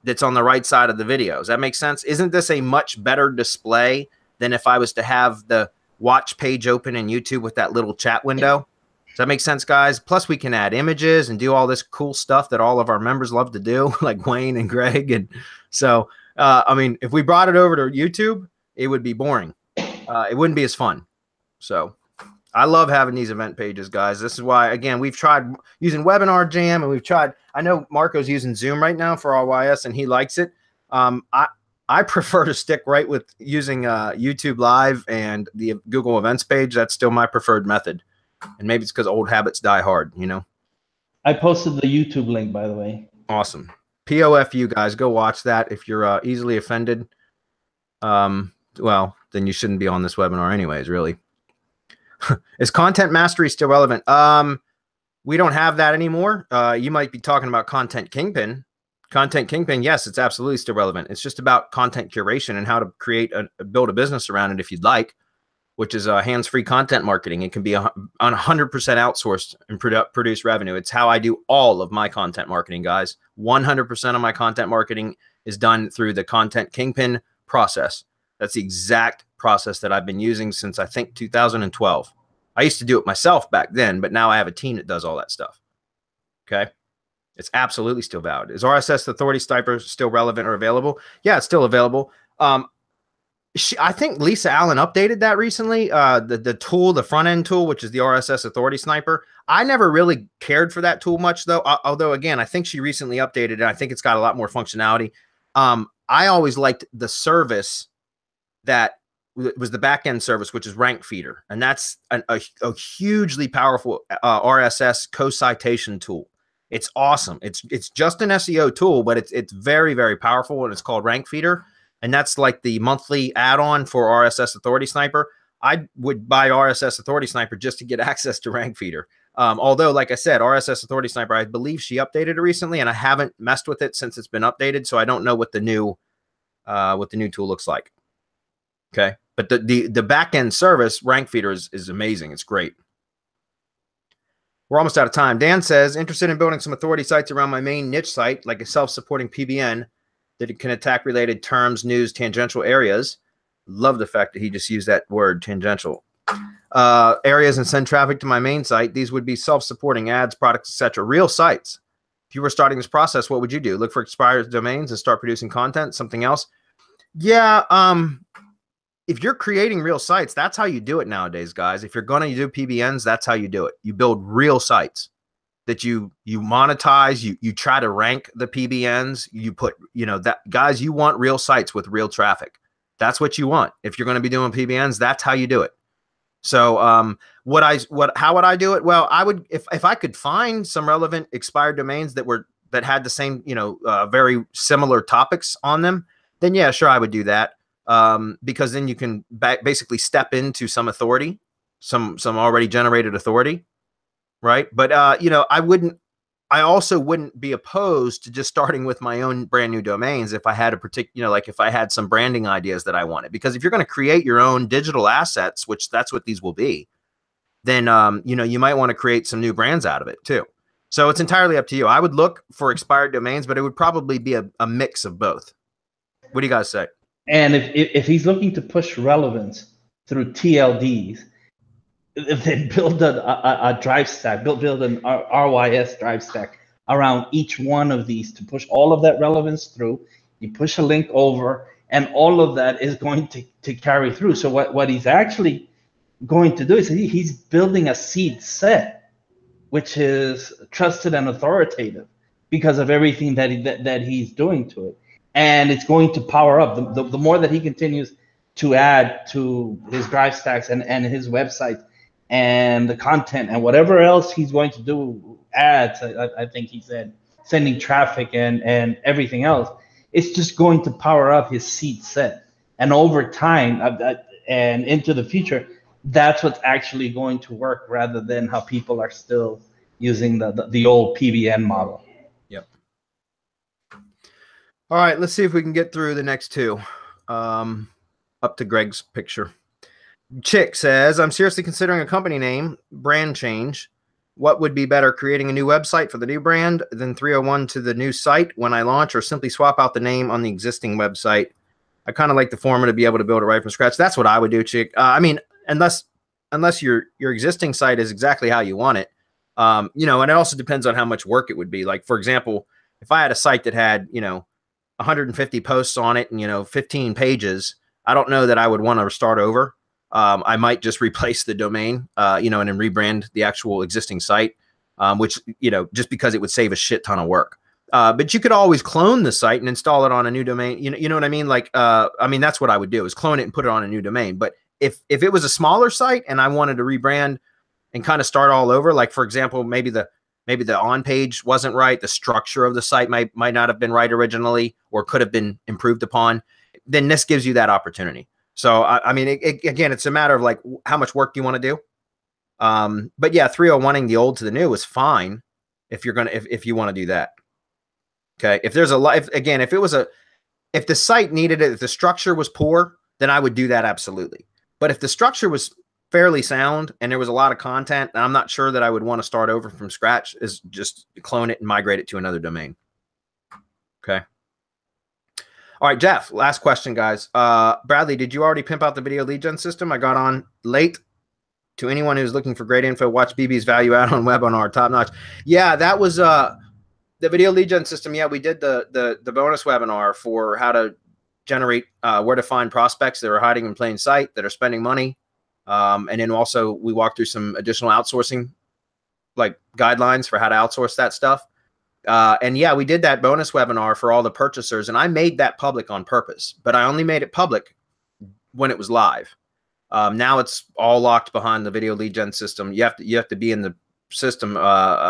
that's on the right side of the video. Does that make sense? Isn't this a much better display than if I was to have the watch page open in YouTube with that little chat window? Does that make sense, guys? Plus, we can add images and do all this cool stuff that all of our members love to do, like Wayne and Greg. And so, I mean, if we brought it over to YouTube, it would be boring. It wouldn't be as fun. So I love having these event pages, guys. This is why, again, we've tried using Webinar Jam, and we've tried, I know Marco's using Zoom right now for RYS, and he likes it. I prefer to stick right with using YouTube Live and the Google Events page. That's still my preferred method. And maybe it's because old habits die hard, I posted the YouTube link, by the way. Awesome. POFU, guys, go watch that. If you're easily offended, well, then you shouldn't be on this webinar anyways, really. Is content mastery still relevant? We don't have that anymore. You might be talking about Content Kingpin. Content Kingpin, yes, it's absolutely still relevant. It's just about content curation and how to build a business around it if you'd like, which is hands-free content marketing. It can be 100% outsourced and produce revenue. It's how I do all of my content marketing, guys. 100% of my content marketing is done through the Content Kingpin process. That's the exact process that I've been using since, I think, 2012. I used to do it myself back then, but now I have a team that does all that stuff. Okay? It's absolutely still valid. Is RSS Authority Sniper still relevant or available? Yeah, it's still available. I think Lisa Allen updated that recently. The tool, the front end tool, which is the RSS Authority Sniper. I never really cared for that tool much, though. Although, again, I think she recently updated it. I think it's got a lot more functionality. I always liked the service that was the back end service, which is Rank Feeder, and that's a hugely powerful RSS co-citation tool. It's awesome. It's just an SEO tool, but it's very, very powerful, and it's called Rank Feeder. And that's like the monthly add-on for RSS Authority Sniper. I would buy RSS Authority Sniper just to get access to Rank Feeder. Although, like I said, RSS Authority Sniper, I believe she updated it recently, and I haven't messed with it since it's been updated, so I don't know what the new tool looks like. Okay, but the back-end service, Rank Feeder, is amazing. It's great. We're almost out of time. Dan says, interested in building some authority sites around my main niche site, like a self-supporting PBN, that it can attack related terms, news, tangential areas. Love the fact that he just used that word, tangential. Areas, and send traffic to my main site. These would be self-supporting ads, products, etc. Real sites. If you were starting this process, what would you do? Look for expired domains and start producing content, something else? Yeah, if you're creating real sites, that's how you do it nowadays, guys. If you're going to do PBNs, that's how you do it. You build real sites that you monetize, you try to rank the PBNs, you put, that guys, you want real sites with real traffic. That's what you want. If you're going to be doing PBNs, that's how you do it. So how would I do it? Well, I would, if I could find some relevant expired domains that had the same, very similar topics on them, then yeah, sure, I would do that. Because then you can basically step into some authority, some already generated authority. Right. But, I also wouldn't be opposed to just starting with my own brand new domains if I had a particular, like if I had some branding ideas that I wanted, because if you're going to create your own digital assets, which that's what these will be, then, you might want to create some new brands out of it too. So it's entirely up to you. I would look for expired domains, but it would probably be a mix of both. What do you guys say? And if he's looking to push relevance through TLDs, then build a drive stack, build an RYS drive stack around each one of these to push all of that relevance through. You push a link over, and all of that is going to carry through. So what he's actually going to do is he's building a seed set, which is trusted and authoritative because of everything that he's doing to it. And it's going to power up. The more that he continues to add to his drive stacks and his website and the content and whatever else he's going to do, ads, I think he said, sending traffic and everything else, it's just going to power up his seed set. And over time and into the future, that's what's actually going to work rather than how people are still using the old PBN model. Yep. All right, let's see if we can get through the next two. Up to Greg's picture. Chick says, I'm seriously considering a company name, brand change. What would be better, creating a new website for the new brand, then 301 to the new site when I launch, or simply swap out the name on the existing website? I kind of like the former to be able to build it right from scratch. That's what I would do, Chick. I mean, unless your existing site is exactly how you want it, and it also depends on how much work it would be. Like, for example, if I had a site that had, 150 posts on it and, 15 pages, I don't know that I would want to start over. I might just replace the domain, and then rebrand the actual existing site, which, just because it would save a shit ton of work. But you could always clone the site and install it on a new domain. You know what I mean? Like, that's what I would do, is clone it and put it on a new domain. But if it was a smaller site and I wanted to rebrand and kind of start all over, like, for example, maybe the on page wasn't right, the structure of the site might not have been right originally, or could have been improved upon, then this gives you that opportunity. So, again, it's a matter of like how much work do you want to do. But yeah, 301ing the old to the new is fine if you want to do that. Okay. If there's if the site needed it, if the structure was poor, then I would do that. Absolutely. But if the structure was fairly sound and there was a lot of content, and I'm not sure that I would want to start over from scratch, is just clone it and migrate it to another domain. Okay. All right, Jeff, last question, guys. Bradley, did you already pimp out the video lead gen system? I got on late. To anyone who's looking for great info, watch BB's value add on webinar, top notch. Yeah, that was the video lead gen system. Yeah, we did the bonus webinar for how to generate where to find prospects that are hiding in plain sight, that are spending money. And then also we walk through some additional outsourcing like guidelines for how to outsource that stuff. And yeah, we did that bonus webinar for all the purchasers, and I made that public on purpose, but I only made it public when it was live. Now it's all locked behind the video lead gen system. You have to be in the system.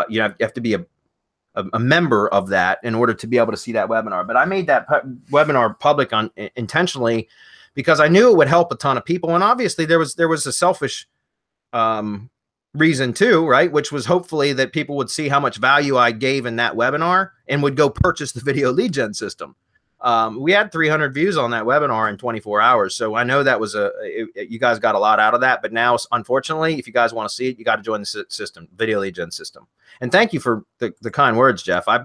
You have to be a member of that in order to be able to see that webinar. But I made that webinar public intentionally because I knew it would help a ton of people. And obviously there was a selfish reason too, right? Which was hopefully that people would see how much value I gave in that webinar and would go purchase the video lead gen system. We had 300 views on that webinar in 24 hours. So I know that was you guys got a lot out of that, but now unfortunately, if you guys want to see it, you got to join the system, video lead gen system. And thank you for the kind words, Jeff. I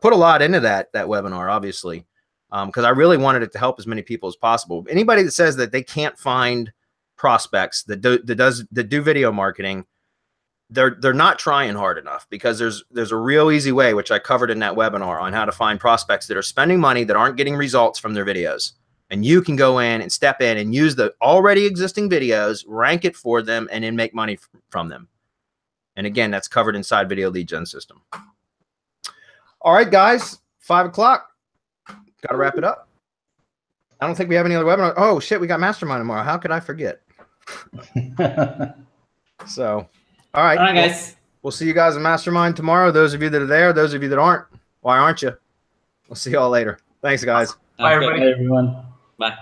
put a lot into that webinar, obviously, because I really wanted it to help as many people as possible. Anybody that says that they can't find prospects that do video marketing, they're not trying hard enough, because there's a real easy way, which I covered in that webinar, on how to find prospects that are spending money that aren't getting results from their videos. And you can go in and step in and use the already existing videos, rank it for them, and then make money from them. And again, that's covered inside Video Lead Gen System. All right, guys, 5 o'clock. Got to wrap it up. I don't think we have any other webinar. Oh shit, we got Mastermind tomorrow. How could I forget? So. All right, guys. We'll see you guys in Mastermind tomorrow. Those of you that are there, those of you that aren't, why aren't you? We'll see you all later. Thanks, guys. Bye, everybody. Bye, everyone. Bye.